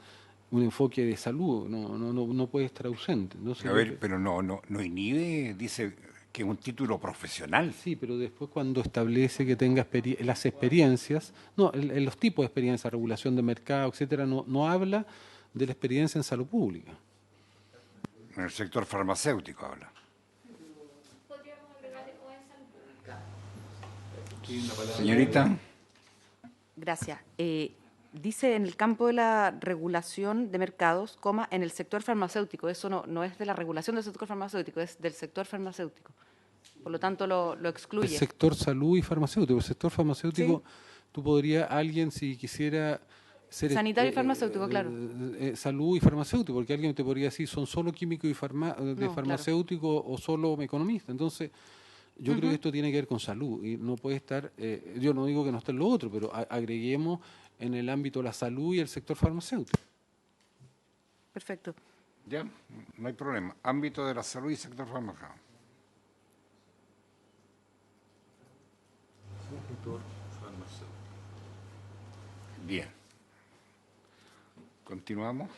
un enfoque de salud, no puede estar ausente. Entonces, A ver, pero no inhibe, dice que es un título profesional. sí, pero después cuando establece que tenga las experiencias, en los tipos de experiencia, regulación de mercado, etcétera, no habla de la experiencia en salud pública. En el sector farmacéutico habla. Señorita. Gracias. Dice en el campo de la regulación de mercados, en el sector farmacéutico. Eso no es de la regulación del sector farmacéutico, es del sector farmacéutico. Por lo tanto, lo excluye. El sector salud y farmacéutico. El sector farmacéutico, sí. Tú podrías, alguien si quisiera ser... Sanitario y farmacéutico, claro. Salud y farmacéutico, porque alguien te podría decir, son solo químicos y farmacéutico, claro, o solo economista. Entonces, yo creo que esto tiene que ver con salud y no puede estar, yo no digo que no esté en lo otro, pero agreguemos en el ámbito de la salud y el sector farmacéutico. Perfecto. Ya, no hay problema. Ámbito de la salud y sector farmacéutico. Bien. Continuamos.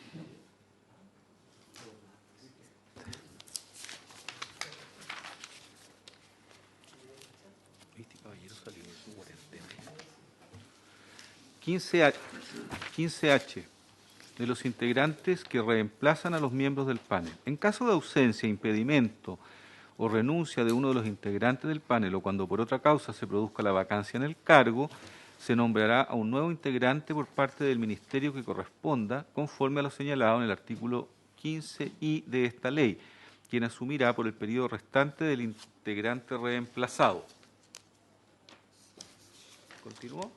Este caballero salió de su cuarentena. 15H. De los integrantes que reemplazan a los miembros del panel. En caso de ausencia, impedimento o renuncia de uno de los integrantes del panel o cuando por otra causa se produzca la vacancia en el cargo, se nombrará a un nuevo integrante por parte del ministerio que corresponda, conforme a lo señalado en el artículo 15I de esta ley, quien asumirá por el periodo restante del integrante reemplazado. ¿Continuó?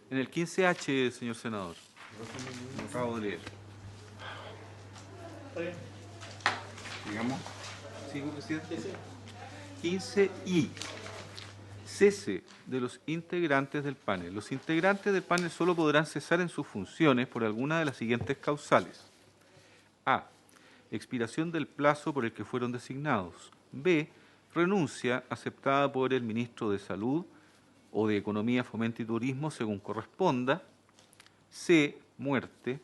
En el 15H, señor senador. Lo acabo de leer. Digamos. ¿Sigo, presidente? 15I. Cese de los integrantes del panel. Los integrantes del panel solo podrán cesar en sus funciones por alguna de las siguientes causales. A. Expiración del plazo por el que fueron designados. B. Renuncia aceptada por el ministro de Salud o de Economía, Fomento y Turismo según corresponda. C. Muerte.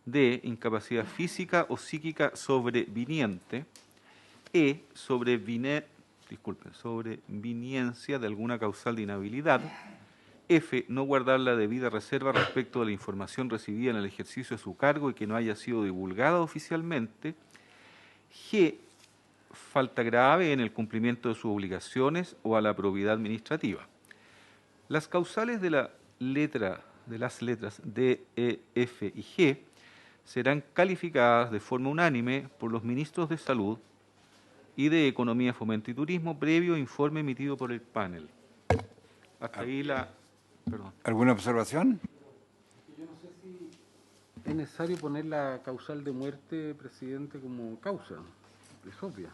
D. Incapacidad física o psíquica sobreviniente. E. Sobreviniencia de alguna causal de inhabilidad. F, no guardar la debida reserva respecto de la información recibida en el ejercicio de su cargo y que no haya sido divulgada oficialmente. G, falta grave en el cumplimiento de sus obligaciones o a la probidad administrativa. Las causales de las letras D, E, F y G serán calificadas de forma unánime por los ministros de Salud y de Economía, Fomento y Turismo, previo informe emitido por el panel. Hasta ahí la... Perdón. ¿Alguna observación? Yo no sé si es necesario poner la causal de muerte, presidente, como causa. Es obvia.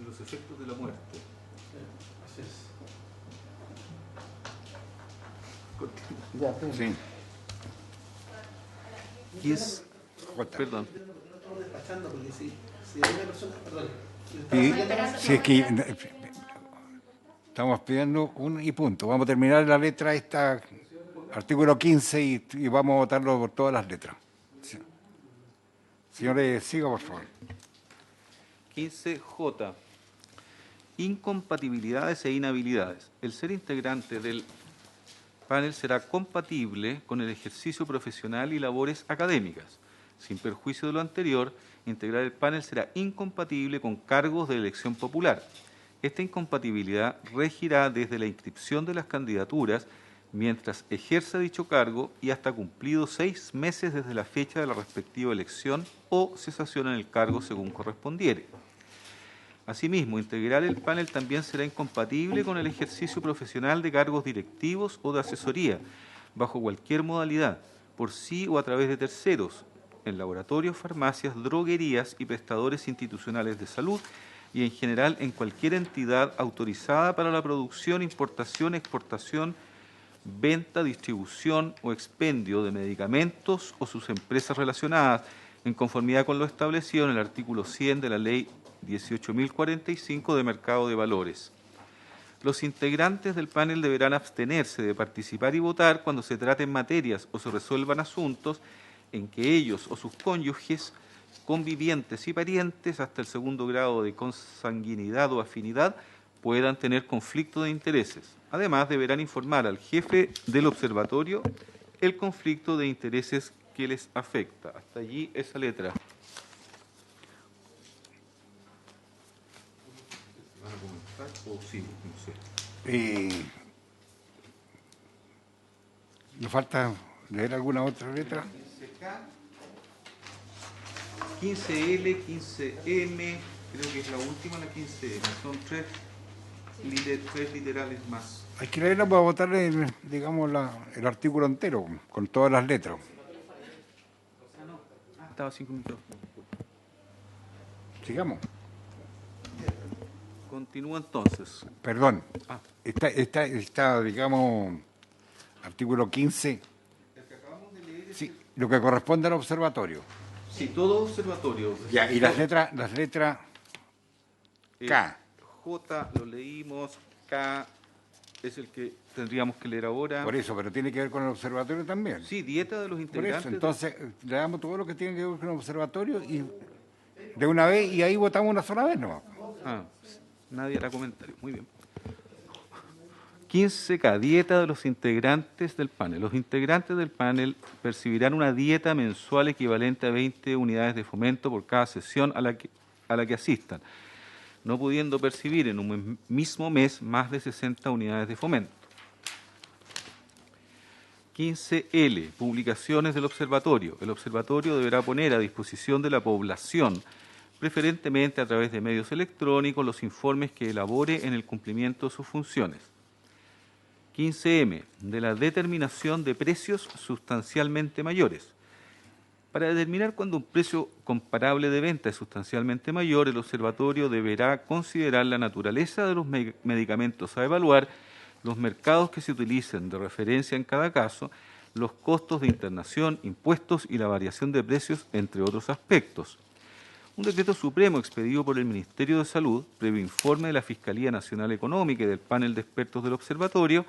Los efectos de la muerte. Así es. Sí. Perdón. Si es que estamos pidiendo un y punto. Vamos a terminar la letra esta, artículo 15, y vamos a votarlo por todas las letras. Sí. Señores, siga, por favor. 15J. Incompatibilidades e inhabilidades. El ser integrante del panel será compatible con el ejercicio profesional y labores académicas. Sin perjuicio de lo anterior, integrar el panel será incompatible con cargos de elección popular. Esta incompatibilidad regirá desde la inscripción de las candidaturas mientras ejerza dicho cargo y hasta cumplidos 6 meses desde la fecha de la respectiva elección o cesación en el cargo según correspondiere. Asimismo, integrar el panel también será incompatible con el ejercicio profesional de cargos directivos o de asesoría, bajo cualquier modalidad, por sí o a través de terceros, en laboratorios, farmacias, droguerías y prestadores institucionales de salud y en general en cualquier entidad autorizada para la producción, importación, exportación, venta, distribución o expendio de medicamentos o sus empresas relacionadas, en conformidad con lo establecido en el artículo 100 de la Ley 18.045 de Mercado de Valores. Los integrantes del panel deberán abstenerse de participar y votar cuando se traten materias o se resuelvan asuntos en que ellos o sus cónyuges, convivientes y parientes hasta el 2º grado de consanguinidad o afinidad puedan tener conflicto de intereses. Además, deberán informar al jefe del observatorio el conflicto de intereses que les afecta. Hasta allí esa letra. ¿Van a comentar o sí? No sé. ¿Nos falta leer alguna otra letra? 15L, 15M, creo que es la última, la 15M. Son tres literales más. Hay que leerla para votar, digamos, el artículo entero, con todas las letras. Estaba 5 minutos. Sigamos. Continúa entonces. Perdón. Está, digamos, artículo 15. Sí, lo que corresponde al observatorio. Sí, todo observatorio. Ya, y las letras K. J lo leímos, K es el que tendríamos que leer ahora. Por eso, pero tiene que ver con el observatorio también. Sí, dieta de los Por integrantes. eso, entonces le damos todo lo que tiene que ver con el observatorio y de una vez, y ahí votamos una sola vez nomás. Nadie hará comentario. Muy bien. 15K, dieta de los integrantes del panel. Los integrantes del panel percibirán una dieta mensual equivalente a 20 unidades de fomento por cada sesión a la que asistan, no pudiendo percibir en un mismo mes más de 60 unidades de fomento. 15L, publicaciones del observatorio. El observatorio deberá poner a disposición de la población, preferentemente a través de medios electrónicos, los informes que elabore en el cumplimiento de sus funciones. 15M, de la determinación de precios sustancialmente mayores. Para determinar cuando un precio comparable de venta es sustancialmente mayor, el observatorio deberá considerar la naturaleza de los medicamentos a evaluar, los mercados que se utilicen de referencia en cada caso, los costos de internación, impuestos y la variación de precios, entre otros aspectos. Un decreto supremo expedido por el Ministerio de Salud, previo informe de la Fiscalía Nacional Económica y del panel de expertos del observatorio,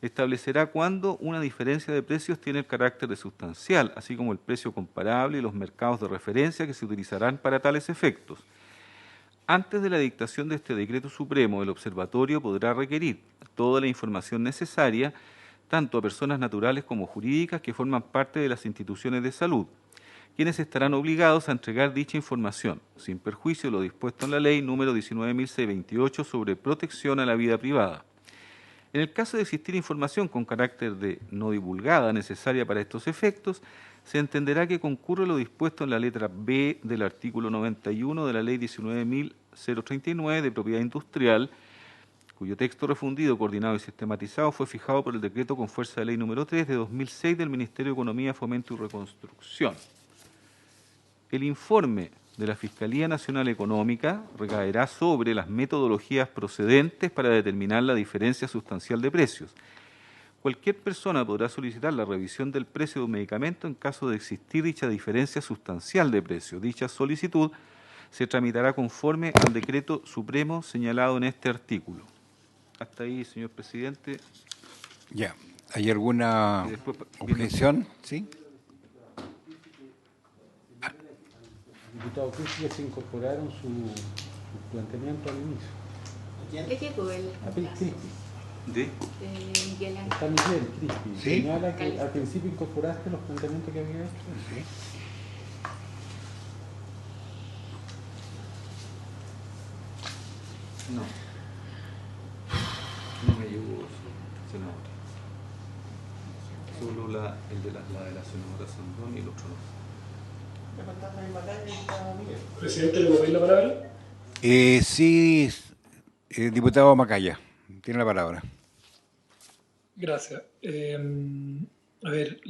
establecerá cuándo una diferencia de precios tiene el carácter de sustancial, así como el precio comparable y los mercados de referencia que se utilizarán para tales efectos. Antes de la dictación de este decreto supremo, el observatorio podrá requerir toda la información necesaria, tanto a personas naturales como jurídicas que forman parte de las instituciones de salud, quienes estarán obligados a entregar dicha información, sin perjuicio de lo dispuesto en la Ley número 19.628 sobre protección a la vida privada. En el caso de existir información con carácter de no divulgada necesaria para estos efectos, se entenderá que concurre lo dispuesto en la letra B del artículo 91 de la Ley 19.039 de Propiedad Industrial, cuyo texto refundido, coordinado y sistematizado fue fijado por el decreto con fuerza de ley número 3 de 2006 del Ministerio de Economía, Fomento y Reconstrucción. El informe de la Fiscalía Nacional Económica recaerá sobre las metodologías procedentes para determinar la diferencia sustancial de precios. Cualquier persona podrá solicitar la revisión del precio de un medicamento en caso de existir dicha diferencia sustancial de precio. Dicha solicitud se tramitará conforme al decreto supremo señalado en este artículo. Hasta ahí, señor presidente. Ya. ¿Hay alguna objeción? ¿Sí? Diputado Cristi, se incorporaron su planteamiento al inicio. ¿Qué llegó el Cristi. ¿De? Miguel Ángel? Está Miguel, Cristi. ¿Sí? Señala que al principio incorporaste los planteamientos que había hecho. Sí. No. No me llegó, senador. Solo el de la senadora Sandón y el otro no. Presidente, ¿le puedo pedir la palabra? Sí, diputado Macaya, tiene la palabra. Gracias. A ver,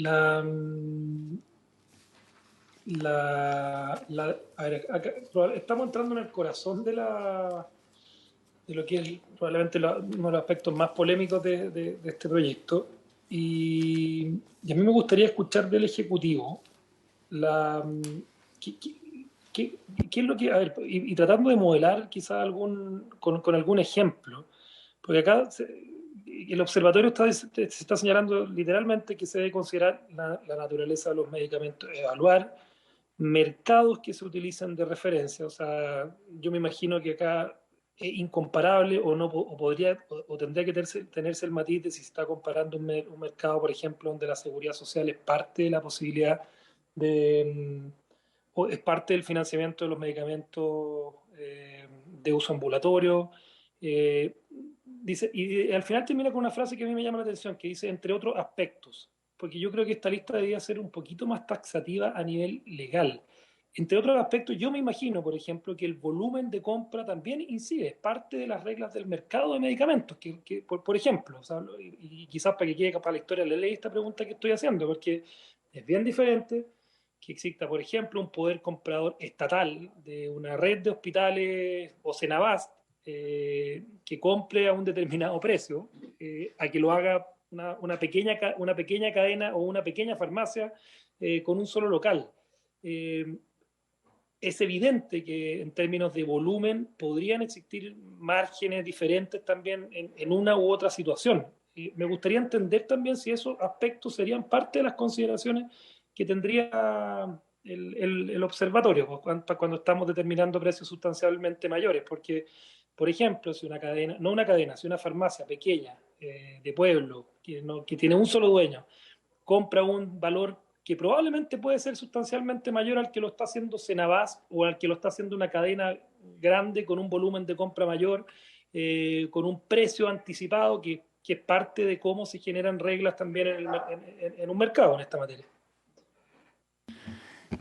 a ver, acá, estamos entrando en el corazón de lo que es probablemente uno de los aspectos más polémicos de este proyecto. Y a mí me gustaría escuchar del Ejecutivo ¿qué es lo que, a ver, y tratando de modelar quizás con algún ejemplo, porque acá el observatorio se está señalando literalmente que se debe considerar la naturaleza de los medicamentos, evaluar mercados que se utilizan de referencia. O sea, yo me imagino que acá es incomparable o tendría que tenerse el matiz de si se está comparando un mercado, por ejemplo, donde la seguridad social es parte de la posibilidad o es parte del financiamiento de los medicamentos de uso ambulatorio. Dice, y al final termina con una frase que a mí me llama la atención, que dice, entre otros aspectos, porque yo creo que esta lista debería ser un poquito más taxativa a nivel legal. Entre otros aspectos, yo me imagino, por ejemplo, que el volumen de compra también incide, es parte de las reglas del mercado de medicamentos, por ejemplo, o sea, y quizás para que quede para la historia le leí esta pregunta que estoy haciendo, porque es bien diferente que exista, por ejemplo, un poder comprador estatal de una red de hospitales o Senabast que compre a un determinado precio, a que lo haga una pequeña cadena o una pequeña farmacia con un solo local. Es evidente que en términos de volumen podrían existir márgenes diferentes también en una u otra situación. Me gustaría entender también si esos aspectos serían parte de las consideraciones que tendría el observatorio cuando estamos determinando precios sustancialmente mayores, porque, por ejemplo, si una cadena, no una cadena, si una farmacia pequeña de pueblo, que tiene un solo dueño, compra un valor que probablemente puede ser sustancialmente mayor al que lo está haciendo Senabast o al que lo está haciendo una cadena grande con un volumen de compra mayor, con un precio anticipado que es parte de cómo se generan reglas también en un mercado en esta materia.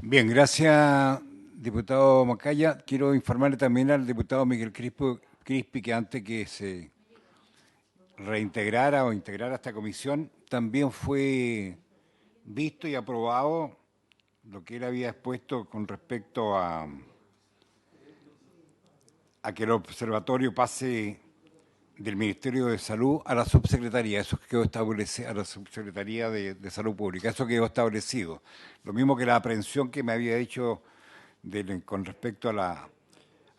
Bien, gracias, diputado Macaya. Quiero informarle también al diputado Miguel Crispi que antes que se reintegrara o integrara a esta comisión, también fue visto y aprobado lo que él había expuesto con respecto a que el observatorio pase del Ministerio de Salud a la subsecretaría. Eso quedó establecido, a la subsecretaría de Salud Pública. Eso quedó establecido. Lo mismo que la aprehensión que me había hecho con respecto a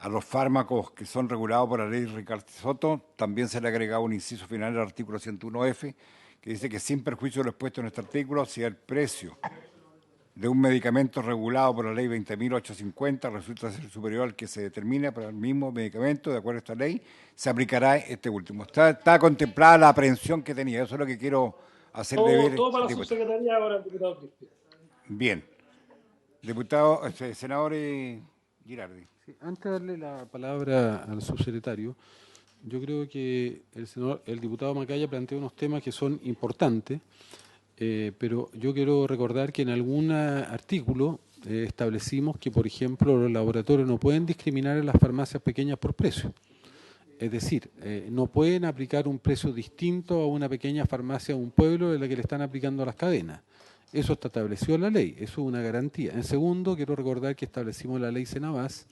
los fármacos que son regulados por la ley Ricardo Soto, también se le ha agregado un inciso final al artículo 101F, que dice que sin perjuicio de lo expuesto en este artículo, si el precio de un medicamento regulado por la ley 20.850 resulta ser superior al que se determina para el mismo medicamento, de acuerdo a esta ley, se aplicará este último. Está contemplada la aprehensión que tenía. Eso es lo que quiero hacerle ver. Todo para la diputado. subsecretaría ahora, diputado Crispy. Bien. Diputado, senador Girardi. Sí, antes de darle la palabra al subsecretario, yo creo que el diputado Macaya plantea unos temas que son importantes, pero yo quiero recordar que en algún artículo establecimos que, por ejemplo, los laboratorios no pueden discriminar en las farmacias pequeñas por precio. Es decir, no pueden aplicar un precio distinto a una pequeña farmacia de un pueblo de la que le están aplicando a las cadenas. Eso está establecido en la ley, eso es una garantía. En segundo, quiero recordar que establecimos la ley Senabas,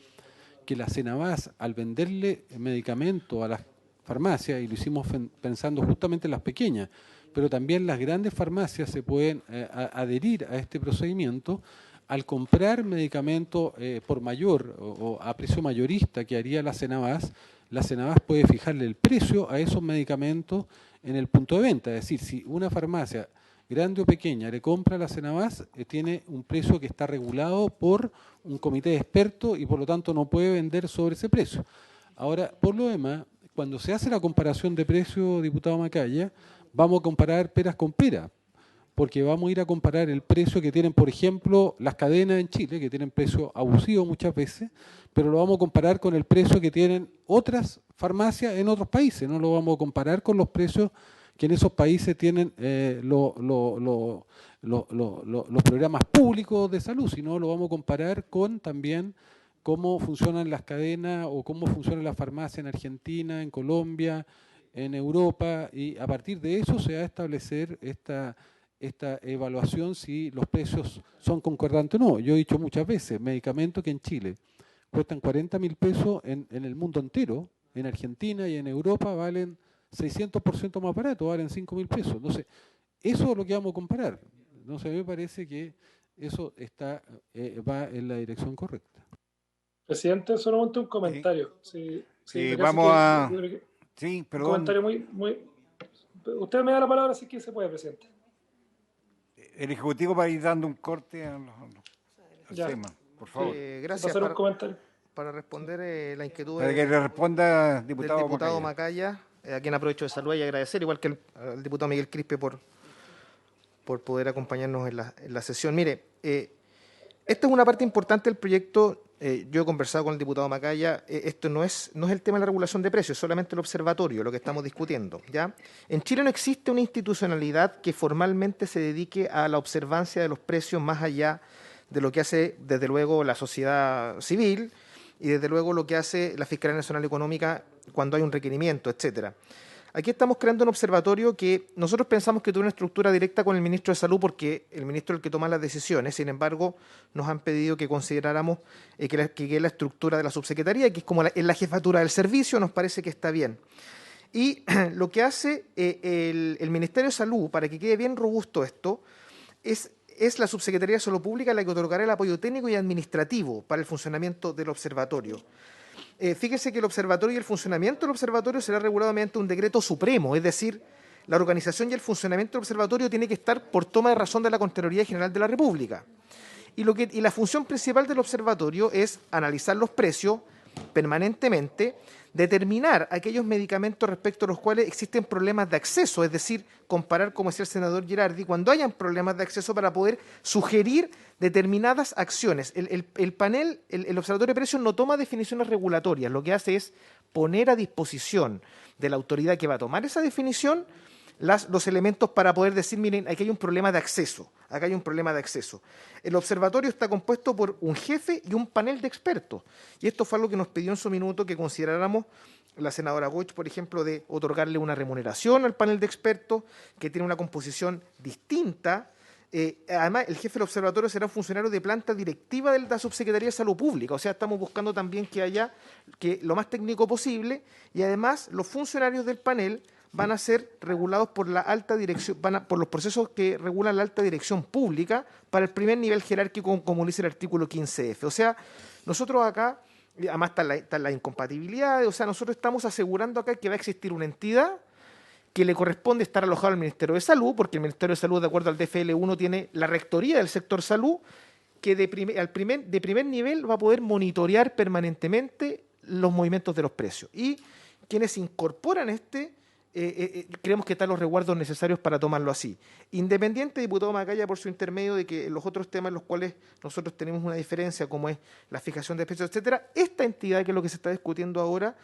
que la Senabas, al venderle medicamentos a las farmacias, y lo hicimos pensando justamente en las pequeñas, pero también las grandes farmacias se pueden adherir a este procedimiento al comprar medicamentos por mayor o a precio mayorista que haría la Senabas puede fijarle el precio a esos medicamentos en el punto de venta. Es decir, si una farmacia grande o pequeña le compra a la Senabas, tiene un precio que está regulado por un comité de expertos y por lo tanto no puede vender sobre ese precio. Ahora, por lo demás, cuando se hace la comparación de precio, diputado Macaya, vamos a comparar peras con peras, porque vamos a ir a comparar el precio que tienen, por ejemplo, las cadenas en Chile, que tienen precio abusivo muchas veces, pero lo vamos a comparar con el precio que tienen otras farmacias en otros países, no lo vamos a comparar con los precios que en esos países tienen los programas públicos de salud, sino lo vamos a comparar con también cómo funcionan las cadenas o cómo funcionan las farmacias en Argentina, en Colombia, en Europa, y a partir de eso se va a establecer esta evaluación si los precios son concordantes o no. Yo he dicho muchas veces, medicamentos que en Chile cuestan 40.000 pesos, en el mundo entero, en Argentina y en Europa valen 600% más barato, valen 5.000 pesos. Entonces, eso es lo que vamos a comparar. Entonces, a mí me parece que eso va en la dirección correcta. Presidente, solamente un comentario. Sí, vamos a... Sí, perdón. Un comentario muy... Usted me da la palabra, así que se puede, presidente. El Ejecutivo va a ir dando un corte al tema, por favor. Gracias. Pasar un comentario. Para responder la inquietud para que le responda del diputado Macaya, a quien aprovecho de saludar y agradecer, igual que al diputado Miguel Crispe por poder acompañarnos en la sesión. Mire, esta es una parte importante del proyecto. Yo he conversado con el diputado Macaya, esto no es el tema de la regulación de precios, solamente el observatorio, lo que estamos discutiendo, ¿ya? En Chile no existe una institucionalidad que formalmente se dedique a la observancia de los precios más allá de lo que hace, desde luego, la sociedad civil y, desde luego, lo que hace la Fiscalía Nacional Económica cuando hay un requerimiento, etcétera. Aquí estamos creando un observatorio que nosotros pensamos que tiene una estructura directa con el ministro de Salud porque el ministro es el que toma las decisiones. Sin embargo, nos han pedido que consideráramos que la estructura de la subsecretaría, que es como la jefatura del servicio, nos parece que está bien. Y lo que hace el Ministerio de Salud, para que quede bien robusto esto, es la Subsecretaría de Salud Pública la que otorgará el apoyo técnico y administrativo para el funcionamiento del observatorio. Fíjese que el observatorio y el funcionamiento del observatorio será regulado mediante un decreto supremo, es decir, la organización y el funcionamiento del observatorio tiene que estar por toma de razón de la Contraloría General de la República. Y la función principal del observatorio es analizar los precios permanentemente, determinar aquellos medicamentos respecto a los cuales existen problemas de acceso, es decir, comparar, como decía el senador Girardi, cuando hayan problemas de acceso para poder sugerir determinadas acciones. El panel, el observatorio de precios no toma definiciones regulatorias, lo que hace es poner a disposición de la autoridad que va a tomar esa definición los elementos para poder decir, miren, aquí hay un problema de acceso, acá hay un problema de acceso. El observatorio está compuesto por un jefe y un panel de expertos, y esto fue algo que nos pidió en su minuto que consideráramos la senadora Goich, por ejemplo, de otorgarle una remuneración al panel de expertos, que tiene una composición distinta. Además, el jefe del observatorio será un funcionario de planta directiva de la Subsecretaría de Salud Pública, o sea, estamos buscando también que haya lo más técnico posible, y además los funcionarios del panel van a ser regulados por la alta dirección, por los procesos que regulan la alta dirección pública para el primer nivel jerárquico, como dice el artículo 15F. O sea, nosotros acá, además están las incompatibilidades, o sea, nosotros estamos asegurando acá que va a existir una entidad que le corresponde estar alojado al Ministerio de Salud, porque el Ministerio de Salud, de acuerdo al DFL1, tiene la rectoría del sector salud, que de primer nivel va a poder monitorear permanentemente los movimientos de los precios. Y quienes incorporan creemos que están los resguardos necesarios para tomarlo así. Independiente, diputado Macaya, por su intermedio, de que los otros temas en los cuales nosotros tenemos una diferencia, como es la fijación de precios, etcétera, esta entidad, que es lo que se está discutiendo ahora,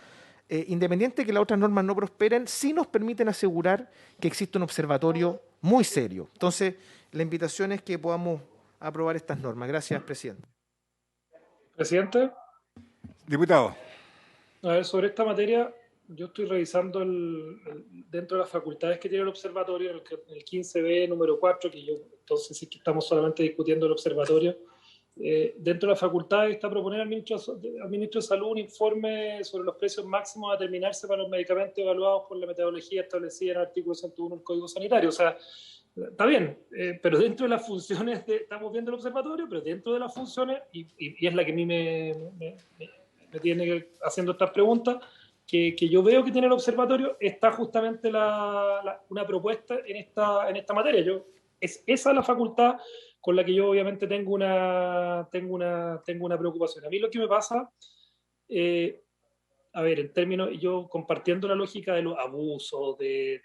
independiente de que las otras normas no prosperen, sí nos permiten asegurar que existe un observatorio muy serio. Entonces, la invitación es que podamos aprobar estas normas. Gracias, presidente. Presidente. Diputado. A ver, sobre esta materia, yo estoy revisando dentro de las facultades que tiene el observatorio, el 15B número 4, que yo, entonces sí que estamos solamente discutiendo el observatorio. Dentro de las facultades está proponer al ministro de Salud un informe sobre los precios máximos a determinarse para los medicamentos evaluados por la metodología establecida en el artículo 101 del Código Sanitario. O sea, está bien, pero dentro de las funciones, estamos viendo el observatorio, pero dentro de las funciones, y es la que a mí me tiene haciendo estas preguntas, que yo veo que tiene el observatorio, está justamente una propuesta en esta materia. Esa es la facultad con la que yo obviamente tengo una preocupación. A mí lo que me pasa, a ver, en términos, yo compartiendo la lógica de los abusos, de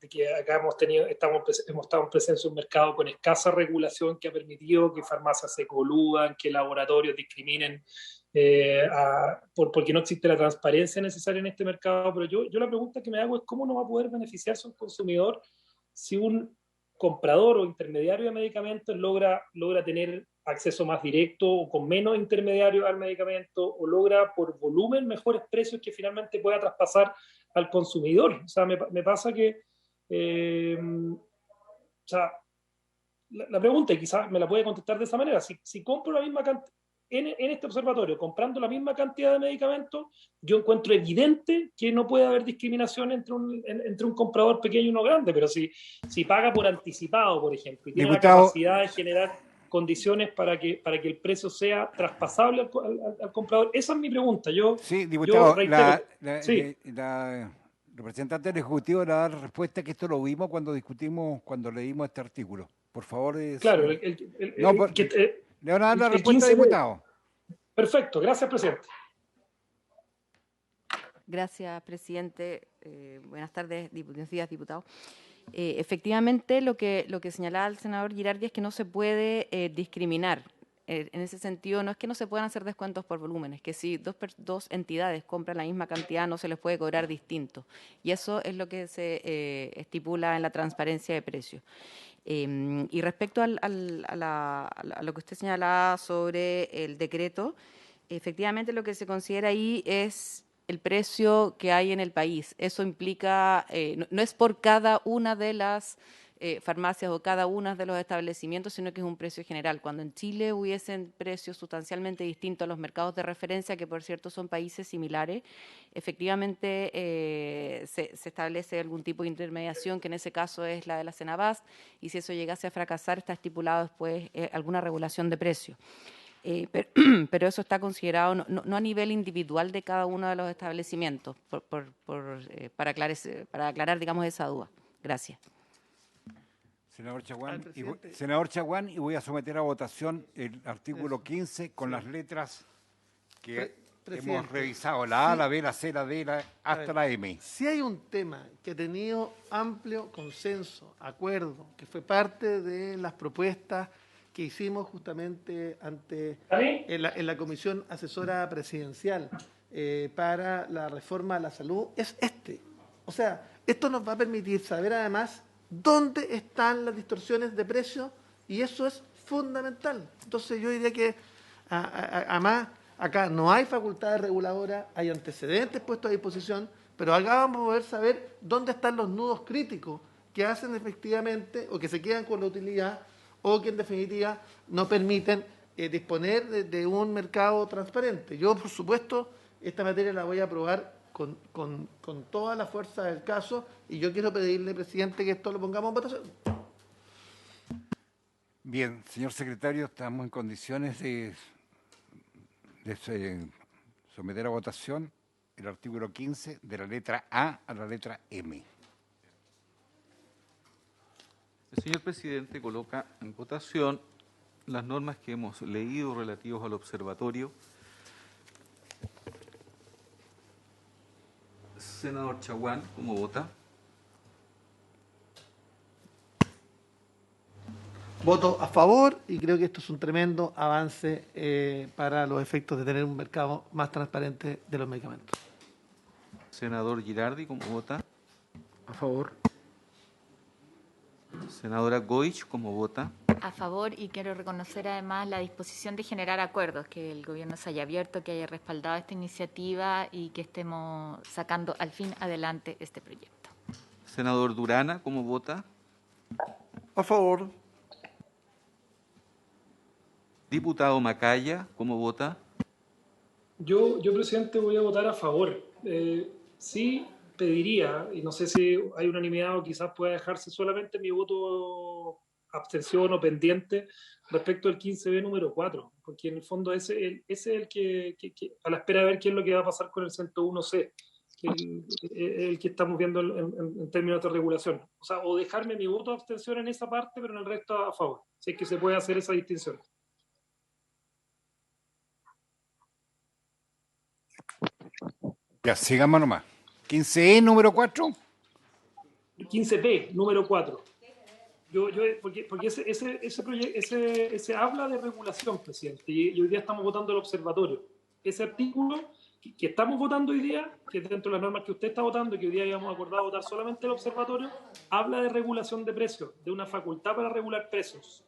que acá hemos estado presentes en un mercado con escasa regulación que ha permitido que farmacias se coludan, que laboratorios discriminen, porque no existe la transparencia necesaria en este mercado. Pero yo la pregunta que me hago es cómo no va a poder beneficiarse un consumidor si un comprador o intermediario de medicamentos logra tener acceso más directo o con menos intermediarios al medicamento, o logra por volumen mejores precios que finalmente pueda traspasar al consumidor. O sea, me pasa que o sea, la pregunta, y quizás me la puede contestar de esa manera, si compro la misma cantidad en este observatorio, comprando la misma cantidad de medicamentos, yo encuentro evidente que no puede haber discriminación entre un comprador pequeño y uno grande, pero si paga por anticipado, por ejemplo, y tiene la capacidad de generar condiciones para que el precio sea traspasable al comprador. Esa es mi pregunta. Sí, diputado, reitero, la representante del Ejecutivo le da la respuesta, que esto lo vimos cuando leímos este artículo. Por favor. Claro, le van a dar la respuesta, diputado. Perfecto, gracias, presidente. Gracias, presidente. Buenas tardes, buenos días, diputado. Efectivamente, lo que señalaba el senador Girardi es que no se puede discriminar. En ese sentido, no es que no se puedan hacer descuentos por volumen, es que si dos entidades compran la misma cantidad, no se les puede cobrar distinto. Y eso es lo que se estipula en la transparencia de precios. Y respecto a lo que usted señalaba sobre el decreto, efectivamente lo que se considera ahí es el precio que hay en el país. Eso implica, no es por cada una de las farmacias o cada uno de los establecimientos, sino que es un precio general. Cuando en Chile hubiesen precios sustancialmente distintos a los mercados de referencia, que por cierto son países similares, efectivamente se establece algún tipo de intermediación, que en ese caso es la de la Cenabast, y si eso llegase a fracasar, está estipulado después alguna regulación de precios. Pero eso está considerado no a nivel individual de cada uno de los establecimientos, para aclarar, digamos, esa duda. Gracias. Senador Chaguán, y voy a someter a votación el artículo 15 con las letras que hemos revisado, la A, la B, la C, la D, hasta la M. Si hay un tema que ha tenido amplio consenso, acuerdo, que fue parte de las propuestas que hicimos justamente en la Comisión Asesora Presidencial para la reforma a la salud, es este. O sea, esto nos va a permitir saber además dónde están las distorsiones de precios, y eso es fundamental. Entonces yo diría que además acá no hay facultades reguladoras, hay antecedentes puestos a disposición, pero acá vamos a poder saber dónde están los nudos críticos que hacen efectivamente o que se quedan con la utilidad, o que en definitiva no permiten disponer de un mercado transparente. Yo, por supuesto, esta materia la voy a aprobar con toda la fuerza del caso, y yo quiero pedirle, presidente, que esto lo pongamos en votación. Bien, señor secretario, estamos en condiciones de someter a votación el artículo 15 de la letra A a la letra M. El señor presidente coloca en votación las normas que hemos leído relativos al observatorio. Senador Chaguán, ¿cómo vota? Voto a favor y creo que esto es un tremendo avance para los efectos de tener un mercado más transparente de los medicamentos. Senador Girardi, ¿cómo vota? A favor. Senadora Goich, ¿cómo vota? A favor, y quiero reconocer además la disposición de generar acuerdos, que el gobierno se haya abierto, que haya respaldado esta iniciativa y que estemos sacando al fin adelante este proyecto. Senador Durana, ¿cómo vota? A favor. Diputado Macaya, ¿cómo vota? Yo, presidente, voy a votar a favor. Sí pediría, y no sé si hay unanimidad o quizás pueda dejarse solamente mi voto abstención o pendiente respecto al 15B número 4, porque en el fondo ese es el que a la espera de ver qué es lo que va a pasar con el 101C, que el que estamos viendo en términos de regulación. O sea, o dejarme mi voto de abstención en esa parte, pero en el resto a favor, si es que se puede hacer esa distinción. Ya, sigamos nomás. 15E, número 4. 15B, número 4. Porque ese habla de regulación, presidente, y hoy día estamos votando el observatorio. Ese artículo que estamos votando hoy día, que es dentro de las normas que usted está votando, que hoy día habíamos acordado votar solamente el observatorio, habla de regulación de precios, de una facultad para regular precios,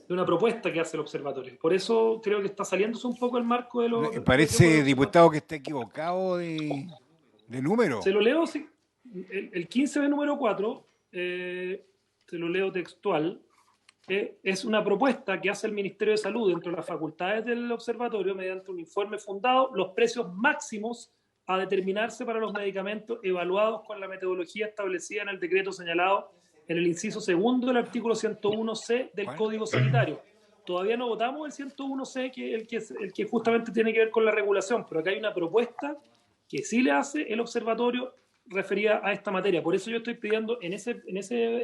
de una propuesta que hace el observatorio. Por eso creo que está saliéndose un poco el marco de lo... Parece, diputado, que está equivocado de número. Se lo leo, sí. El 15B número 4, se lo leo textual, es una propuesta que hace el Ministerio de Salud dentro de las facultades del observatorio mediante un informe fundado, los precios máximos a determinarse para los medicamentos evaluados con la metodología establecida en el decreto señalado en el inciso segundo del artículo 101C del Código Sanitario. Todavía no votamos el 101C, que el que justamente tiene que ver con la regulación, pero acá hay una propuesta que sí le hace el observatorio referida a esta materia. Por eso yo estoy pidiendo en ese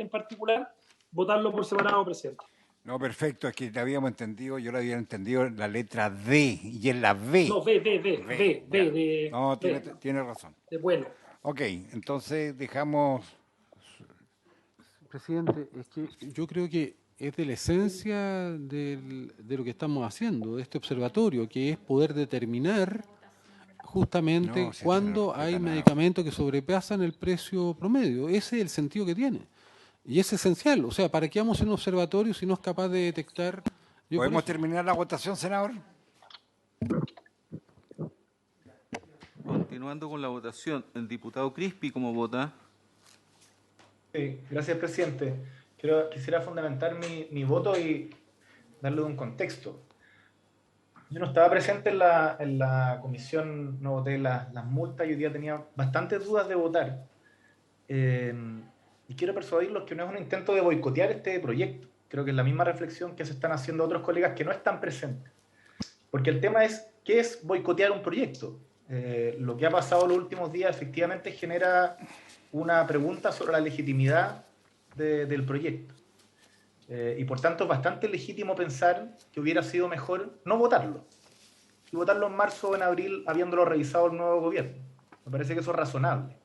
en particular votarlo por separado, presidente. No, perfecto, es que habíamos entendido, yo lo había entendido la letra D y en la B. No, B. No, tiene razón. Bueno. Ok, entonces dejamos... Presidente, es que yo creo que es de la esencia de lo que estamos haciendo, de este observatorio, que es poder determinar justamente cuando hay medicamentos que sobrepasan el precio promedio. Ese es el sentido que tiene. Y es esencial. O sea, ¿para qué vamos en un observatorio si no es capaz de detectar? ¿Podemos terminar la votación, senador? Continuando con la votación, el diputado Crispi, ¿cómo vota? Sí, gracias, presidente. Quisiera fundamentar mi voto y darle un contexto. Yo no estaba presente en la comisión, no voté las multas y hoy día tenía bastantes dudas de votar. Y quiero persuadirlos que no es un intento de boicotear este proyecto. Creo que es la misma reflexión que se están haciendo otros colegas que no están presentes. Porque el tema es, ¿qué es boicotear un proyecto? Lo que ha pasado los últimos días efectivamente genera una pregunta sobre la legitimidad del proyecto. Y por tanto es bastante legítimo pensar que hubiera sido mejor no votarlo y votarlo en marzo o en abril habiéndolo revisado el nuevo gobierno. Me parece que eso es razonable.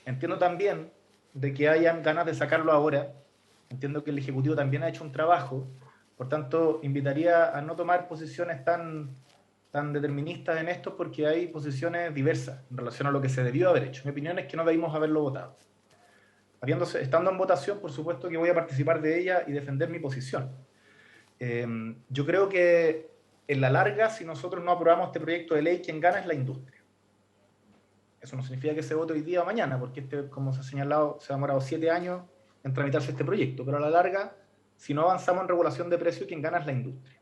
Entiendo también de que hayan ganas de sacarlo ahora. Entiendo que el Ejecutivo también ha hecho un trabajo. Por tanto, invitaría a no tomar posiciones tan deterministas en esto porque hay posiciones diversas en relación a lo que se debió haber hecho. Mi opinión es que no debimos haberlo votado. Estando en votación, por supuesto que voy a participar de ella y defender mi posición. Yo creo que en la larga, si nosotros no aprobamos este proyecto de ley, quien gana es la industria. Eso no significa que se vote hoy día o mañana, porque como se ha señalado, se ha demorado 7 años en tramitarse este proyecto, pero a la larga, si no avanzamos en regulación de precios, quien gana es la industria.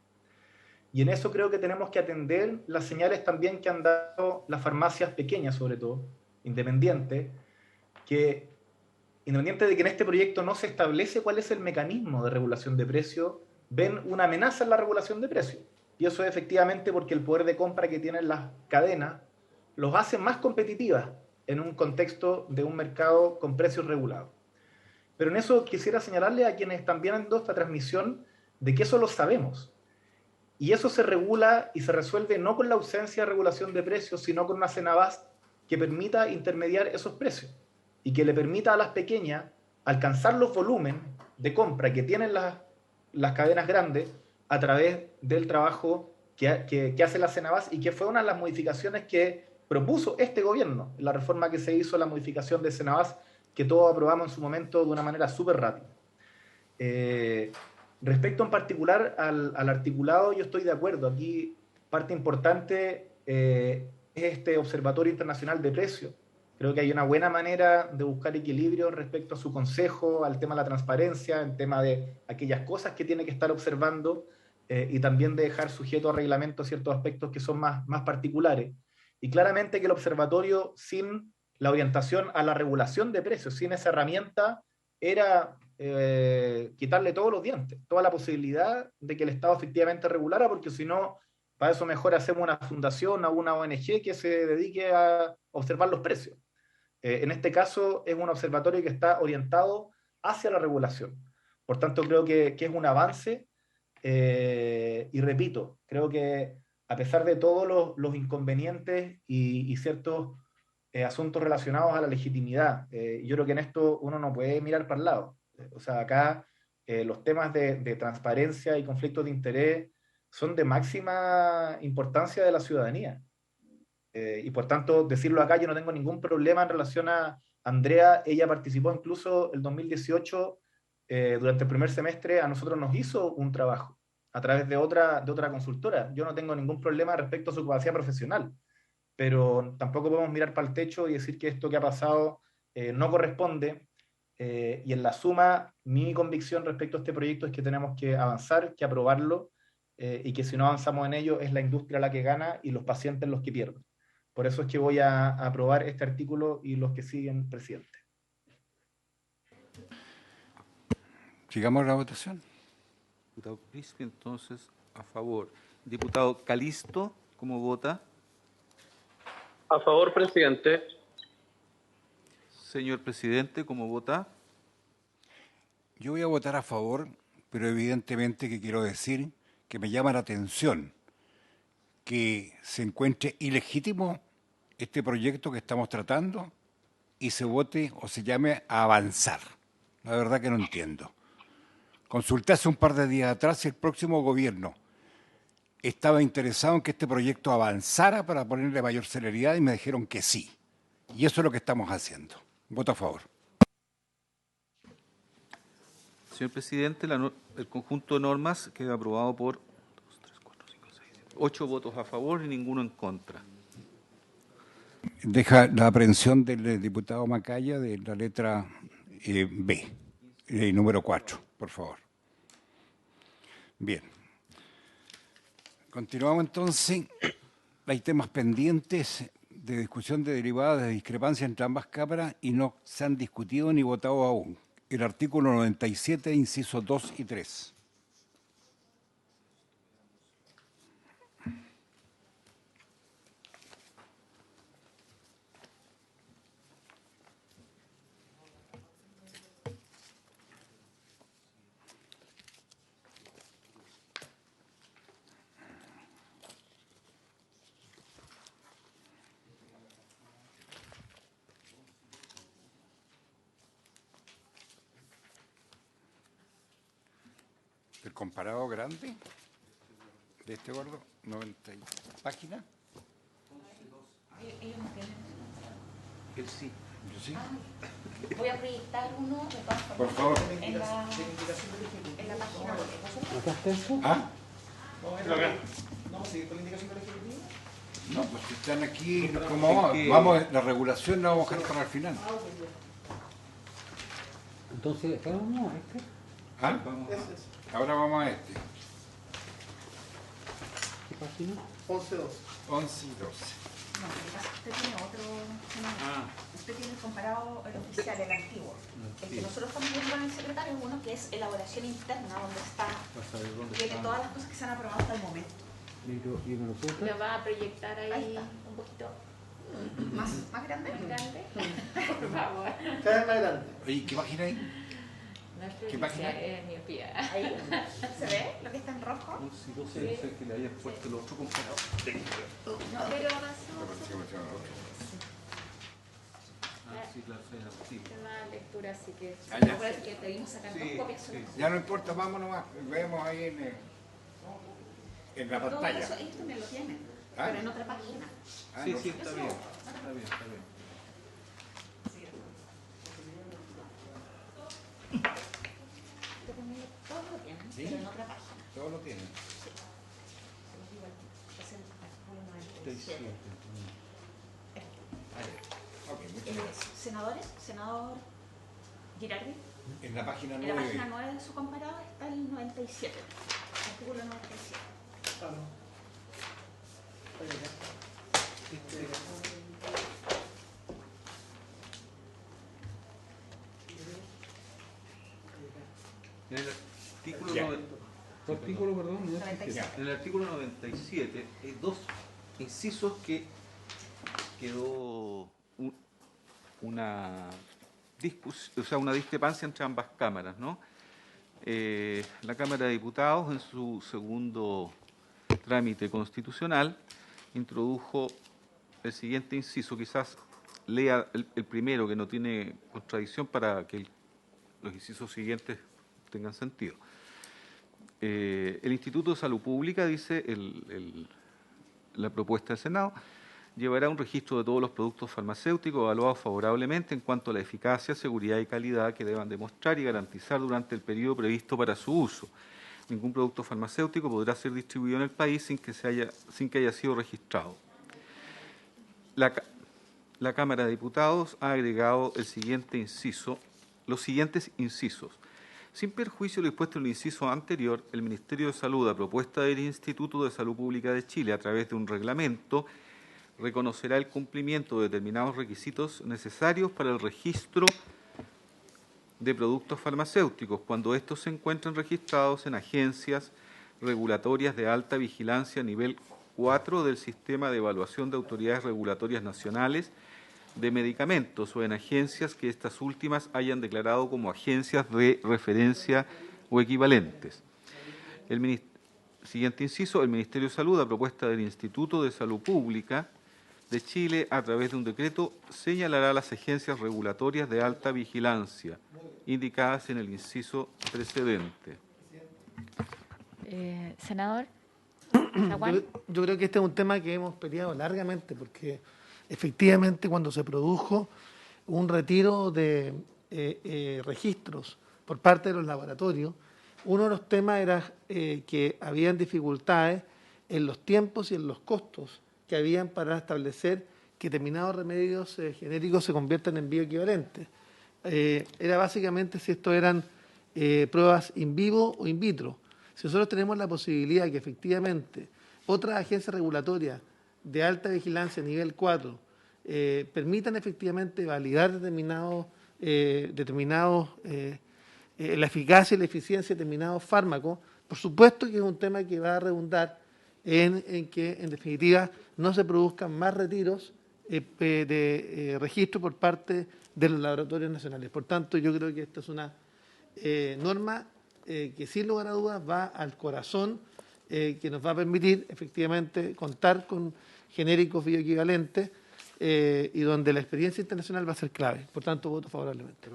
Y en eso creo que tenemos que atender las señales también que han dado las farmacias pequeñas, sobre todo, independientes, que independiente de que en este proyecto no se establece cuál es el mecanismo de regulación de precios, ven una amenaza en la regulación de precios. Y eso es efectivamente porque el poder de compra que tienen las cadenas los hace más competitivas en un contexto de un mercado con precios regulados. Pero en eso quisiera señalarle a quienes están viendo esta transmisión de que eso lo sabemos. Y eso se regula y se resuelve no con la ausencia de regulación de precios, sino con una Cenabast que permita intermediar esos precios y que le permita a las pequeñas alcanzar los volúmenes de compra que tienen las cadenas grandes a través del trabajo que hace la Cenabast y que fue una de las modificaciones que propuso este gobierno, la reforma que se hizo, la modificación de Cenabast, que todos aprobamos en su momento de una manera súper rápida. Respecto en particular al articulado, yo estoy de acuerdo. Aquí parte importante es este Observatorio Internacional de Precios. Creo que hay una buena manera de buscar equilibrio respecto a su consejo, al tema de la transparencia, el tema de aquellas cosas que tiene que estar observando y también de dejar sujeto a reglamento ciertos aspectos que son más particulares. Y claramente que el observatorio, sin la orientación a la regulación de precios, sin esa herramienta, era quitarle todos los dientes, toda la posibilidad de que el Estado efectivamente regulara, porque si no, para eso mejor hacemos una fundación o una ONG que se dedique a observar los precios. En este caso es un observatorio que está orientado hacia la regulación. Por tanto, creo que es un avance y repito, creo que a pesar de todos los inconvenientes y ciertos asuntos relacionados a la legitimidad, yo creo que en esto uno no puede mirar para el lado. O sea, acá los temas de transparencia y conflictos de interés son de máxima importancia de la ciudadanía. Y por tanto, decirlo acá, yo no tengo ningún problema en relación a Andrea. Ella participó incluso el 2018, durante el primer semestre, a nosotros nos hizo un trabajo a través de otra consultora. Yo no tengo ningún problema respecto a su capacidad profesional, pero tampoco podemos mirar para el techo y decir que esto que ha pasado no corresponde. Y en la suma, mi convicción respecto a este proyecto es que tenemos que avanzar, que aprobarlo, y que si no avanzamos en ello es la industria la que gana y los pacientes los que pierden. Por eso es que voy a aprobar este artículo y los que siguen, presidente. Sigamos la votación. Diputado Prispi, entonces, a favor. Diputado Calisto, ¿cómo vota? A favor, presidente. Señor presidente, ¿cómo vota? Yo voy a votar a favor, pero evidentemente que quiero decir que me llama la atención que se encuentre ilegítimo este proyecto que estamos tratando y se vote o se llame a avanzar. La verdad que no entiendo. Consulté hace un par de días atrás si el próximo gobierno estaba interesado en que este proyecto avanzara para ponerle mayor celeridad y me dijeron que sí. Y eso es lo que estamos haciendo. Voto a favor. Señor presidente, el conjunto de normas queda aprobado por 8 votos a favor y ninguno en contra. Deja la aprehensión del diputado Macaya de la letra B, número 4, por favor. Bien. Continuamos entonces. Hay temas pendientes de discusión de derivadas de discrepancia entre ambas cámaras y no se han discutido ni votado aún. El artículo 97, incisos 2 y 3. El comparado grande de este gordo, 90 páginas. Ellos no tienen. Él sí. Yo sí. Voy a proyectar uno de todas formas. Por favor. En la página. ¿Acá está eso? ¿Ah? ¿Vamos a seguir con la indicación del Ejecutivo? No, pues si están aquí, ¿cómo vamos? La regulación la vamos a dejar para el final. Entonces, ¿qué vamos a este? ¿Ah? Ahora vamos a este. ¿Qué página? 11-12. 11 y 12. No, usted tiene otro. Usted tiene el comparado, el oficial, el antiguo. El que nosotros estamos viendo con el secretario es uno que es elaboración interna, donde está. Tiene todas las cosas que se han aprobado hasta el momento. Lo va a proyectar ahí un poquito. ¿Más grande? Más grande. Por favor. Cada vez más grande. Oye, ¿qué página hay? No es ¿Qué página? es miopía. Ahí, ¿se ve lo que está en rojo? Si no sé que le hayas puesto el otro comparado. No, pero Sí, claro, sí. una lectura, así que Ah, ya. acuérdate que debimos sacar dos copias solamente. Ya no importa, vámonos nomás. Vemos ahí en la Todo pantalla. eso ellos también lo tienen, ¿Ah? pero en otra página. Ah, Sí, no. sí, está bien. Está bien, está bien. Todos lo tienen, ¿Sí? pero en otra página. Todo lo tienen. Se los digo aquí. Es el artículo 97. Ok, muchas gracias. Senadores, senador Girardi. En la página En la 9. página 9 de su comparado está el 97. Artículo 97. En el artículo, Ya. Artículo, perdón. 97. En el artículo 97 hay dos incisos que quedó una discusión, o sea, una discrepancia entre ambas cámaras, ¿no? La Cámara de Diputados, en su segundo trámite constitucional, introdujo el siguiente inciso. Quizás lea el primero, que no tiene contradicción, para que los incisos siguientes tengan sentido. El Instituto de Salud Pública, dice la propuesta del Senado, llevará un registro de todos los productos farmacéuticos evaluados favorablemente en cuanto a la eficacia, seguridad y calidad que deban demostrar y garantizar durante el periodo previsto para su uso. Ningún producto farmacéutico podrá ser distribuido en el país sin que haya sido registrado. La Cámara de Diputados ha agregado los siguientes incisos. Sin perjuicio de lo dispuesto en el inciso anterior, el Ministerio de Salud, a propuesta del Instituto de Salud Pública de Chile, a través de un reglamento, reconocerá el cumplimiento de determinados requisitos necesarios para el registro de productos farmacéuticos, cuando estos se encuentren registrados en agencias regulatorias de alta vigilancia nivel 4 del Sistema de Evaluación de Autoridades Regulatorias Nacionales de Medicamentos, o en agencias que estas últimas hayan declarado como agencias de referencia o equivalentes. Siguiente inciso, el Ministerio de Salud, a propuesta del Instituto de Salud Pública de Chile, a través de un decreto, señalará las agencias regulatorias de alta vigilancia indicadas en el inciso precedente. Senador. Yo creo que este es un tema que hemos peleado largamente, porque efectivamente cuando se produjo un retiro de registros por parte de los laboratorios, uno de los temas era que habían dificultades en los tiempos y en los costos que habían para establecer que determinados remedios genéricos se conviertan en bioequivalentes. Era básicamente si esto eran pruebas in vivo o in vitro. Si nosotros tenemos la posibilidad que efectivamente otras agencias regulatorias de alta vigilancia nivel 4 permitan efectivamente validar la eficacia y la eficiencia de determinados fármacos, por supuesto que es un tema que va a redundar en que, en definitiva, no se produzcan más retiros de registro por parte de los laboratorios nacionales. Por tanto, yo creo que esta es una norma que, sin lugar a dudas, va al corazón, que nos va a permitir, efectivamente, contar con genéricos bioequivalentes y donde la experiencia internacional va a ser clave. Por tanto, voto favorablemente.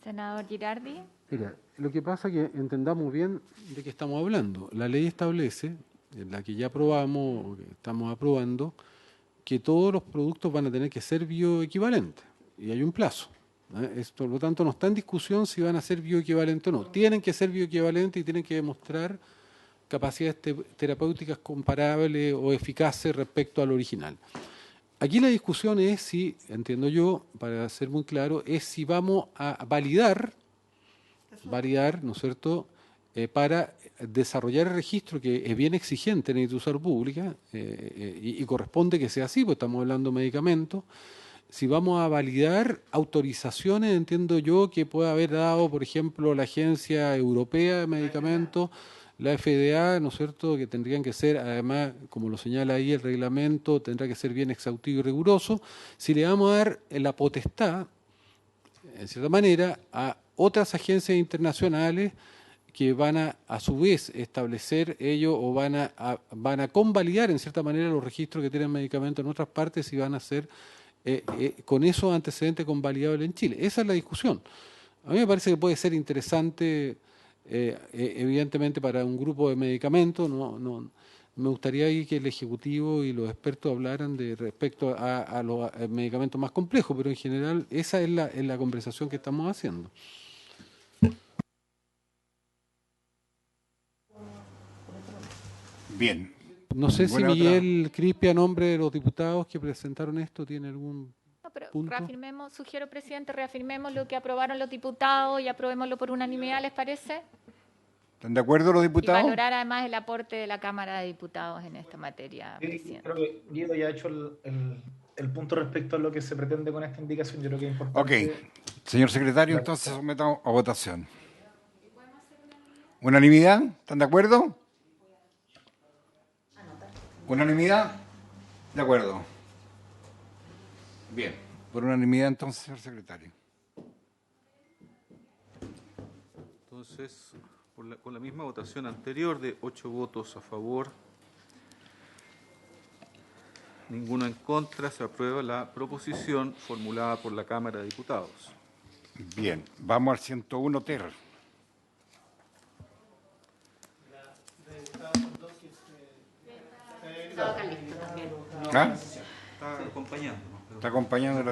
Senador Girardi. Mira, lo que pasa es que entendamos bien de qué estamos hablando. La ley establece, en la que ya aprobamos, o que estamos aprobando, que todos los productos van a tener que ser bioequivalentes, y hay un plazo. Por lo tanto, no está en discusión si van a ser bioequivalentes o no. Tienen que ser bioequivalentes y tienen que demostrar capacidades terapéuticas comparables o eficaces respecto al original. Aquí la discusión es si, entiendo yo, para ser muy claro, es si vamos a validar, ¿no es cierto?, para desarrollar el registro, que es bien exigente en la institución pública, y corresponde que sea así, pues estamos hablando de medicamentos. Si vamos a validar autorizaciones, entiendo yo, que pueda haber dado, por ejemplo, la Agencia Europea de Medicamentos, la FDA, ¿no es cierto?, que tendrían que ser, además, como lo señala ahí el reglamento, tendrá que ser bien exhaustivo y riguroso. Si le vamos a dar la potestad, en cierta manera, a otras agencias internacionales que van a su vez establecer ello o van a convalidar en cierta manera los registros que tienen medicamentos en otras partes y van a ser con esos antecedentes convalidables en Chile. Esa es la discusión. A mí me parece que puede ser interesante, evidentemente, para un grupo de medicamentos. Me gustaría ahí que el Ejecutivo y los expertos hablaran respecto a los medicamentos más complejos, pero en general esa es la conversación que estamos haciendo. Bien. No sé si Miguel Crispi, a nombre de los diputados que presentaron esto, tiene algún punto. Reafirmemos, sugiero, presidente, reafirmemos lo que aprobaron los diputados y aprobémoslo por unanimidad, ¿les parece? ¿Están de acuerdo los diputados? Y valorar además el aporte de la Cámara de Diputados en esta materia, presidente. Creo que Guido ya ha hecho el punto respecto a lo que se pretende con esta indicación. Yo creo que es importante. Ok. Señor secretario, entonces sometamos a votación. ¿Unanimidad? ¿Están de acuerdo? ¿Unanimidad? De acuerdo. Bien. Por unanimidad, entonces, señor secretario. Entonces, con la misma votación anterior de 8 votos a favor, ninguno en contra, se aprueba la proposición formulada por la Cámara de Diputados. Bien. Vamos al 101 ter. ¿Ah? Está acompañando. Está acompañando.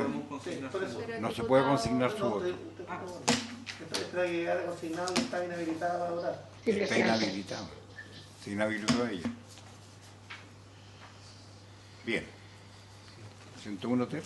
No se puede consignar su voto. Entonces trae que quedar consignado y está inhabilitado a votar. Está inhabilitado. Se inhabilitó ella. Bien. 101 ter.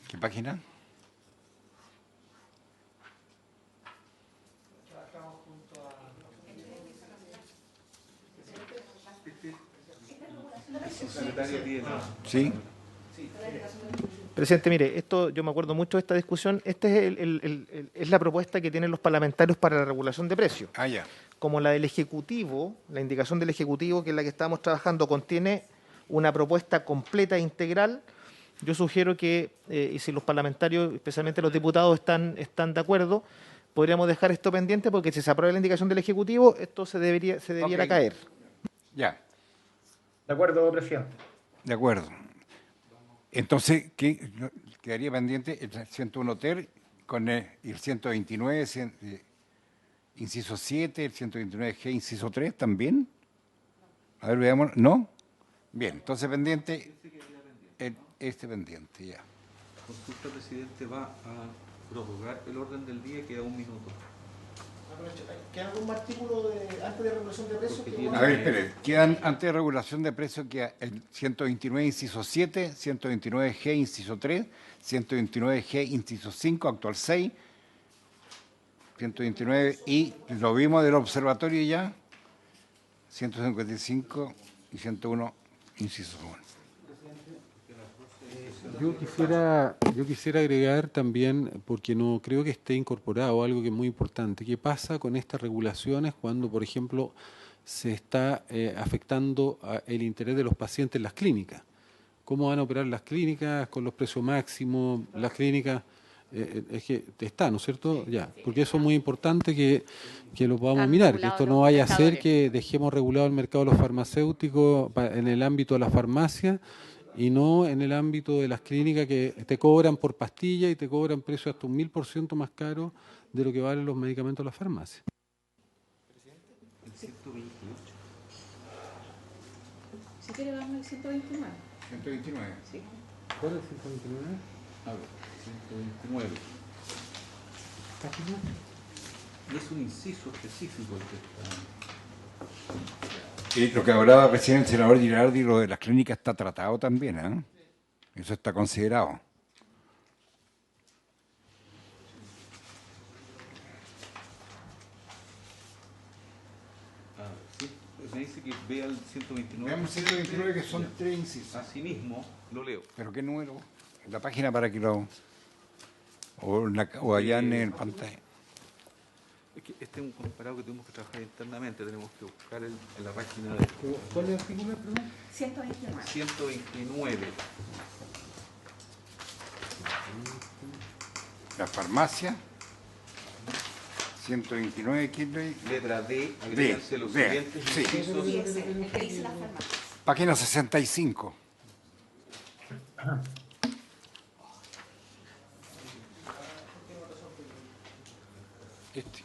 ¿Qué página? Sí. Presidente, mire, esto yo me acuerdo mucho de esta discusión. Este es la propuesta que tienen los parlamentarios para la regulación de precios. Ah, ya. Como la del Ejecutivo, la indicación del Ejecutivo, que es la que estamos trabajando, contiene una propuesta completa e integral, yo sugiero que, y si los parlamentarios, especialmente los diputados, están de acuerdo, podríamos dejar esto pendiente porque si se aprueba la indicación del Ejecutivo, esto se debiera caer. Ya. De acuerdo, presidente. De acuerdo. Entonces, ¿qué quedaría pendiente? El 101 ter con el 129, inciso 7, el 129G, inciso 3, ¿también? A ver, veamos. ¿No? Bien, entonces pendiente, este pendiente, ya. Consulta, presidente, va a prorrogar el orden del día, queda un minuto. ¿Queda algún artículo antes de regulación de precios? A ver, espere, quedan antes de regulación de precios queda el 129, inciso 7, 129G, inciso 3, 129G, inciso 5, actual 6, 129, y lo vimos del observatorio ya, 155 y 101, inciso 1. Yo quisiera agregar también, porque no creo que esté incorporado algo que es muy importante. ¿Qué pasa con estas regulaciones cuando, por ejemplo, se está afectando el interés de los pacientes en las clínicas? ¿Cómo van a operar las clínicas con los precios máximos? Las clínicas, es que está, ¿no es cierto? Ya, porque eso es muy importante que lo podamos mirar, que esto no vaya a ser que dejemos regulado el mercado de los farmacéuticos en el ámbito de la farmacia y no en el ámbito de las clínicas que te cobran por pastilla y te cobran precios hasta un 1000% más caro de lo que valen los medicamentos de la farmacia. El 128. Si quiere darme el 129. 129. Sí. ¿Cuál es el 129? A ver, 129. Y es un inciso específico el que está. Y lo que hablaba recién el senador Girardi, lo de las clínicas está tratado también, ¿eh? Eso está considerado. Sí, me dice que vea el 129. Veamos el 129 que son 3 incisos. Asimismo, lo leo. ¿Pero qué número? La página para que lo... O allá en el pantalla. Es que este es un comparado que tenemos que trabajar internamente, tenemos que buscar en la página de... ¿Cuál es el artículo, perdón? 129. 129. La farmacia. 129, ¿quién le... Letra D, agréguense los siguientes sí. incisos. Sí, ese, el que dice las farmacias. Página 65. Este.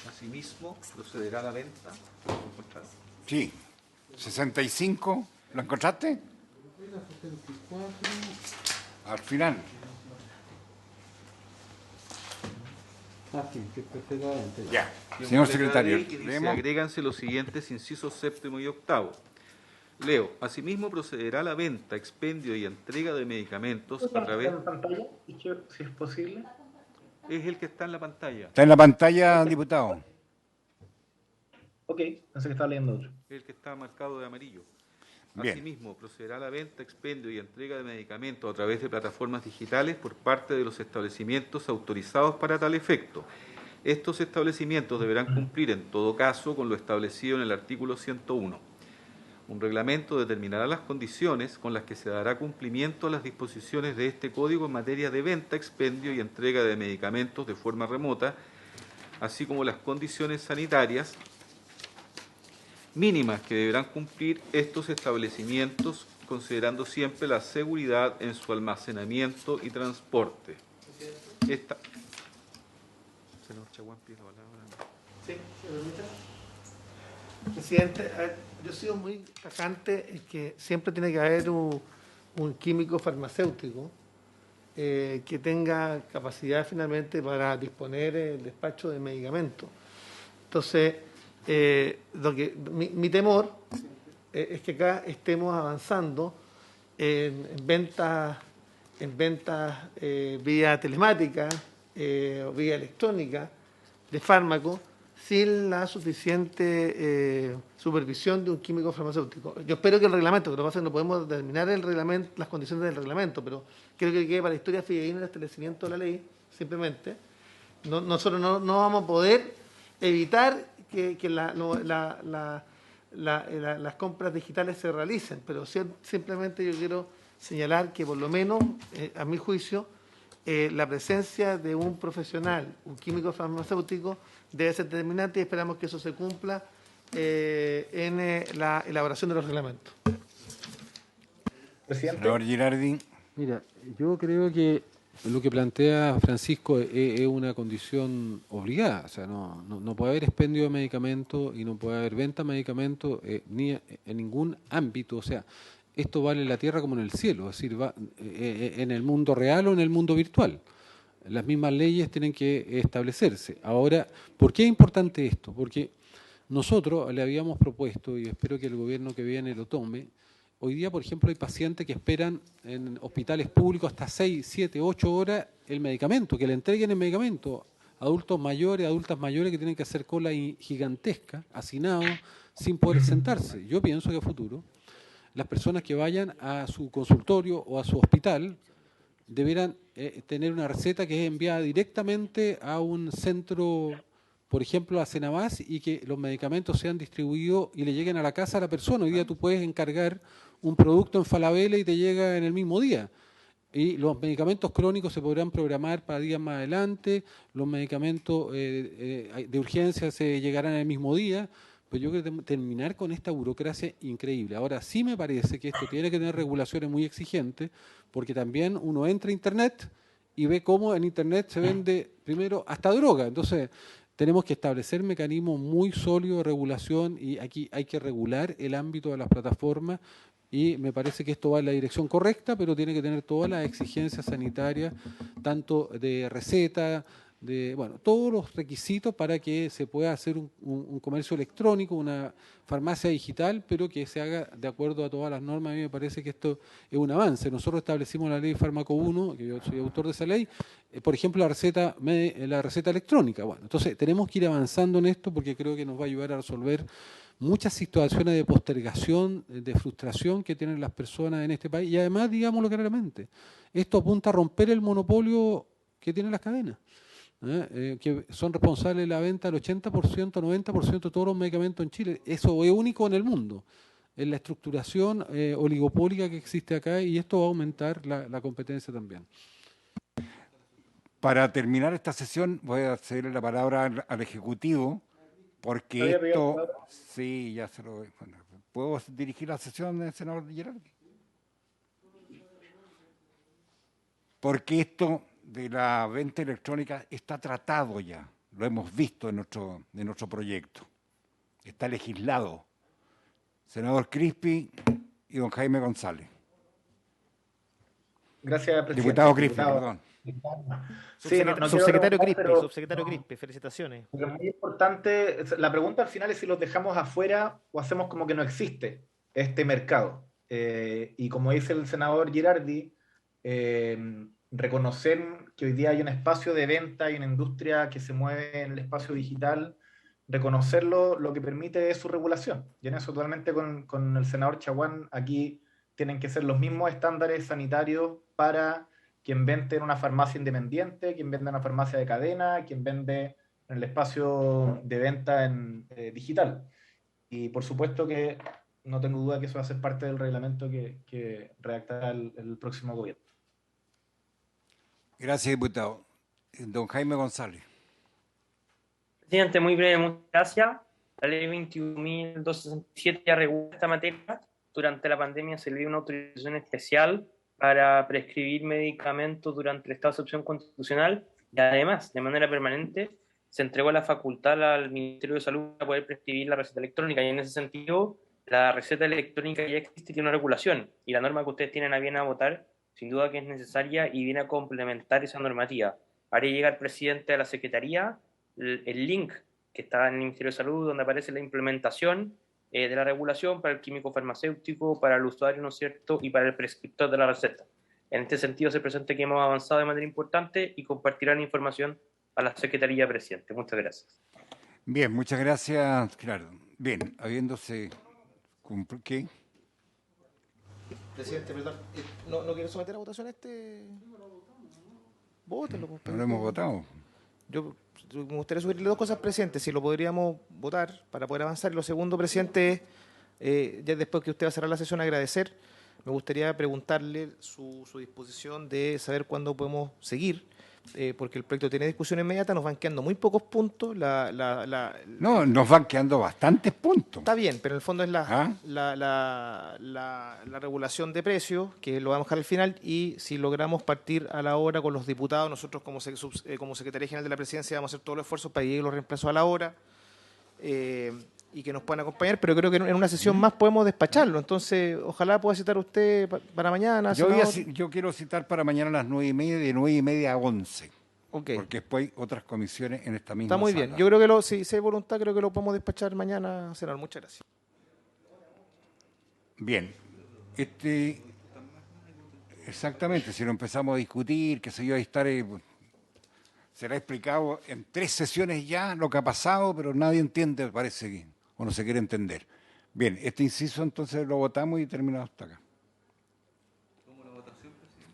Asimismo, procederá a la venta. Sí. 65. ¿Lo encontraste? Al final. Sí, que perfectamente. Ya. Y Señor una letra secretario, D que dice, leemos. agréganse los siguientes incisos séptimo y octavo. Leo, asimismo procederá a la venta, expendio y entrega de medicamentos a través... ¿En pantalla? Si es posible. Es el que está en la pantalla. Está en la pantalla, diputado. Ok, pensé que estaba leyendo otro. El que está marcado de amarillo. Bien. Asimismo, procederá a la venta, expendio y entrega de medicamentos a través de plataformas digitales por parte de los establecimientos autorizados para tal efecto. Estos establecimientos deberán cumplir en todo caso con lo establecido en el artículo 101. Un reglamento determinará las condiciones con las que se dará cumplimiento a las disposiciones de este código en materia de venta, expendio y entrega de medicamentos de forma remota, así como las condiciones sanitarias mínimas que deberán cumplir estos establecimientos, considerando siempre la seguridad en su almacenamiento y transporte. Esta... Senador Chaguán, pide la palabra. Sí, ¿se permite? Presidente, yo he sido muy tajante en que siempre tiene que haber un químico farmacéutico que tenga capacidad finalmente para disponer el despacho de medicamentos. Entonces, mi temor es que acá estemos avanzando en ventas vía telemática o vía electrónica de fármacos sin la suficiente supervisión de un químico farmacéutico. Yo espero que el reglamento, que lo que pasa es que no podemos determinar el reglamento, las condiciones del reglamento, pero creo que quede para la historia fidedigna el establecimiento de la ley, simplemente. Nosotros no vamos a poder evitar que las compras digitales se realicen, pero simplemente yo quiero señalar que por lo menos, a mi juicio, la presencia de un profesional, un químico farmacéutico, debe ser determinante y esperamos que eso se cumpla en la elaboración de los reglamentos. Presidente. Senador Girardi. Mira, yo creo que lo que plantea Francisco es una condición obligada. O sea, no puede haber expendio de medicamentos y no puede haber venta de medicamentos ni en ningún ámbito. O sea, esto vale en la tierra como en el cielo, es decir, va en el mundo real o en el mundo virtual. Las mismas leyes tienen que establecerse. Ahora, ¿por qué es importante esto? Porque nosotros le habíamos propuesto, y espero que el gobierno que viene lo tome, hoy día, por ejemplo, hay pacientes que esperan en hospitales públicos hasta 6, 7, 8 horas el medicamento, que le entreguen el medicamento. Adultos mayores, adultas mayores que tienen que hacer cola gigantesca, hacinados, sin poder sentarse. Yo pienso que a futuro las personas que vayan a su consultorio o a su hospital deberán tener una receta que es enviada directamente a un centro, por ejemplo, a Cenabás, y que los medicamentos sean distribuidos y le lleguen a la casa a la persona. Hoy día tú puedes encargar un producto en Falabella y te llega en el mismo día. Y los medicamentos crónicos se podrán programar para días más adelante, los medicamentos de urgencia se llegarán el mismo día. Pues yo creo que terminar con esta burocracia increíble. Ahora, sí me parece que esto tiene que tener regulaciones muy exigentes, porque también uno entra a Internet y ve cómo en Internet se vende primero hasta droga. Entonces, tenemos que establecer mecanismos muy sólidos de regulación y aquí hay que regular el ámbito de las plataformas y me parece que esto va en la dirección correcta, pero tiene que tener todas las exigencias sanitarias, tanto de receta, todos los requisitos para que se pueda hacer un comercio electrónico, una farmacia digital, pero que se haga de acuerdo a todas las normas. A mí me parece que esto es un avance. Nosotros establecimos la ley Fármaco 1, que yo soy autor de esa ley, por ejemplo, la receta electrónica. Bueno, entonces tenemos que ir avanzando en esto porque creo que nos va a ayudar a resolver muchas situaciones de postergación, de frustración que tienen las personas en este país. Y además, digámoslo claramente, esto apunta a romper el monopolio que tienen las cadenas, que son responsables de la venta del 80%, 90% de todos los medicamentos en Chile. Eso es único en el mundo, en la estructuración oligopólica que existe acá, y esto va a aumentar la competencia también. Para terminar esta sesión voy a cederle la palabra al Ejecutivo, porque esto... Sí, ya se lo... Bueno, ¿puedo dirigir la sesión, senador Girardi? Porque esto de la venta electrónica está tratado ya, lo hemos visto en nuestro proyecto, está legislado. Senador Crispi y don Jaime González. Gracias, presidente. Diputado Crispi, perdón. Sí, subsecretario Crispi, felicitaciones. Pero muy importante, la pregunta al final es si los dejamos afuera o hacemos como que no existe este mercado. Y como dice el senador Girardi, reconocer que hoy día hay un espacio de venta y una industria que se mueve en el espacio digital, reconocerlo, lo que permite es su regulación. Y en eso totalmente con el senador Chaguán, aquí tienen que ser los mismos estándares sanitarios para quien vende en una farmacia independiente, quien vende en una farmacia de cadena, quien vende en el espacio de venta en digital. Y por supuesto que no tengo duda que eso va a ser parte del reglamento que redactará el próximo gobierno. Gracias, diputado. Don Jaime González. Presidente, muy breve, muchas gracias. La ley 21.267 ya regula esta materia. Durante la pandemia se le dio una autorización especial para prescribir medicamentos durante el estado de excepción constitucional, y además, de manera permanente, se entregó la facultad al Ministerio de Salud para poder prescribir la receta electrónica, y en ese sentido, la receta electrónica ya existe y tiene una regulación, y la norma que ustedes tienen a bien a votar, sin duda que es necesaria y viene a complementar esa normativa. Haré llegar al presidente de la Secretaría el link que está en el Ministerio de Salud, donde aparece la implementación de la regulación para el químico farmacéutico, para el usuario, ¿no es cierto?, y para el prescriptor de la receta. En este sentido se presenta que hemos avanzado de manera importante y compartirán información a la Secretaría Presidente. Muchas gracias. Bien, muchas gracias, Gerardo. Bien, habiéndose cumplido... ¿Qué? Presidente, perdón, ¿no quiere someter a votación Vótelo. No lo hemos votado. Yo me gustaría sugerirle dos cosas, presidente, si lo podríamos votar para poder avanzar. Y lo segundo, presidente, ya después que usted va a cerrar la sesión, agradecer. Me gustaría preguntarle su disposición de saber cuándo podemos seguir, porque el proyecto tiene discusión inmediata, nos van quedando muy pocos puntos. No, nos van quedando bastantes puntos. Está bien, pero en el fondo es la regulación de precios, que lo vamos a dejar al final, y si logramos partir a la hora con los diputados, nosotros como Secretaría General de la Presidencia vamos a hacer todos los esfuerzos para que lleguen los reemplazos a la hora, y que nos puedan acompañar, pero creo que en una sesión más podemos despacharlo. Entonces, ojalá pueda citar usted para mañana. Yo quiero citar para mañana a las 9:30, de 9:30 a 11. Okay. Porque después hay otras comisiones en esta misma Está muy sala. bien. Yo creo que si hay voluntad, creo que lo podemos despachar mañana, senador. Muchas gracias. Bien. Exactamente, si lo empezamos a discutir, que se iba a estar... será explicado en 3 sesiones ya lo que ha pasado, pero nadie entiende, parece que, o no se quiere entender. Bien, este inciso entonces lo votamos y terminamos hasta acá.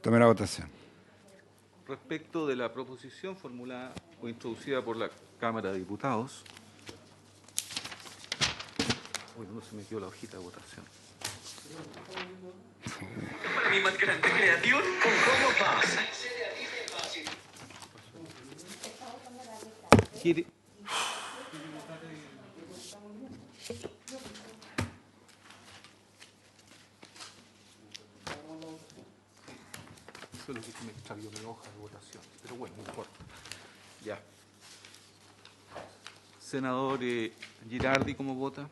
Tome la votación. Respecto de la proposición formulada o introducida por la Cámara de Diputados. Uy, no se me quedó la hojita de votación. Para mí más grande creativo con cómo pasa. ¿Quiere? Eso es lo que se me extravió mi hoja de votación, pero bueno, no importa. Ya. Senador Girardi, ¿cómo vota?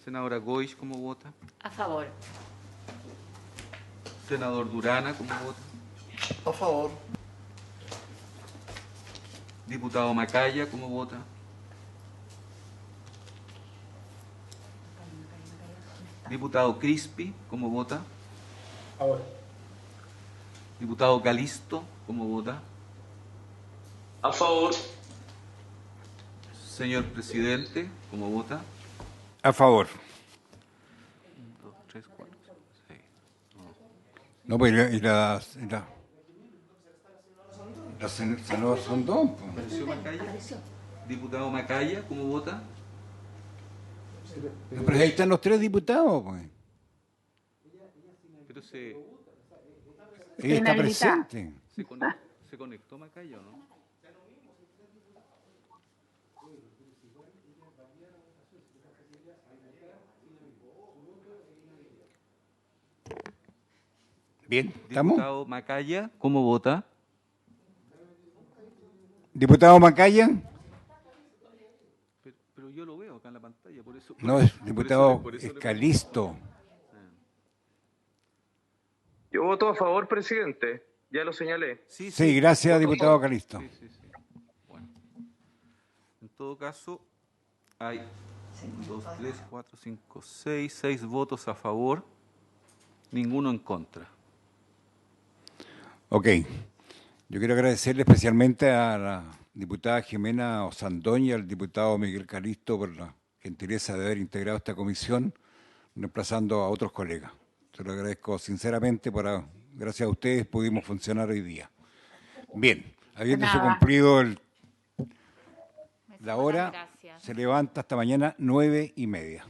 Senadora Goix, ¿cómo vota? A favor. Senador Durana, ¿cómo vota? A favor. Diputado Macaya, ¿cómo vota? Diputado Crispi, ¿cómo vota? A favor. Diputado Calisto, ¿cómo vota? A favor. Señor presidente, ¿cómo vota? A favor. 1, 2, 3, 4, 6. No, pues la senadora Sondón. Pues. ¿Apareció Macaya? Diputado Macaya, ¿cómo vota? Pero ahí están los 3 diputados, pues. Pero se... Ella está presente. ¿Se conectó Macaya o no? Bien, ¿estamos? Diputado Macaya, ¿cómo vota? Diputado Macaya. Pero yo lo veo acá en la pantalla, por eso... No, es diputado Calisto. Yo voto a favor, presidente. Ya lo señalé. Sí, gracias, diputado Calisto. Sí. Bueno. En todo caso, hay 1, 2, 3, 4, 5, 6 votos a favor, ninguno en contra. Ok. Yo quiero agradecerle especialmente a la diputada Jimena Osandón y al diputado Miguel Calisto por la gentileza de haber integrado esta comisión, reemplazando a otros colegas. Se lo agradezco sinceramente, gracias a ustedes pudimos funcionar hoy día. Bien, habiéndose cumplido la hora, se levanta hasta mañana 9:30.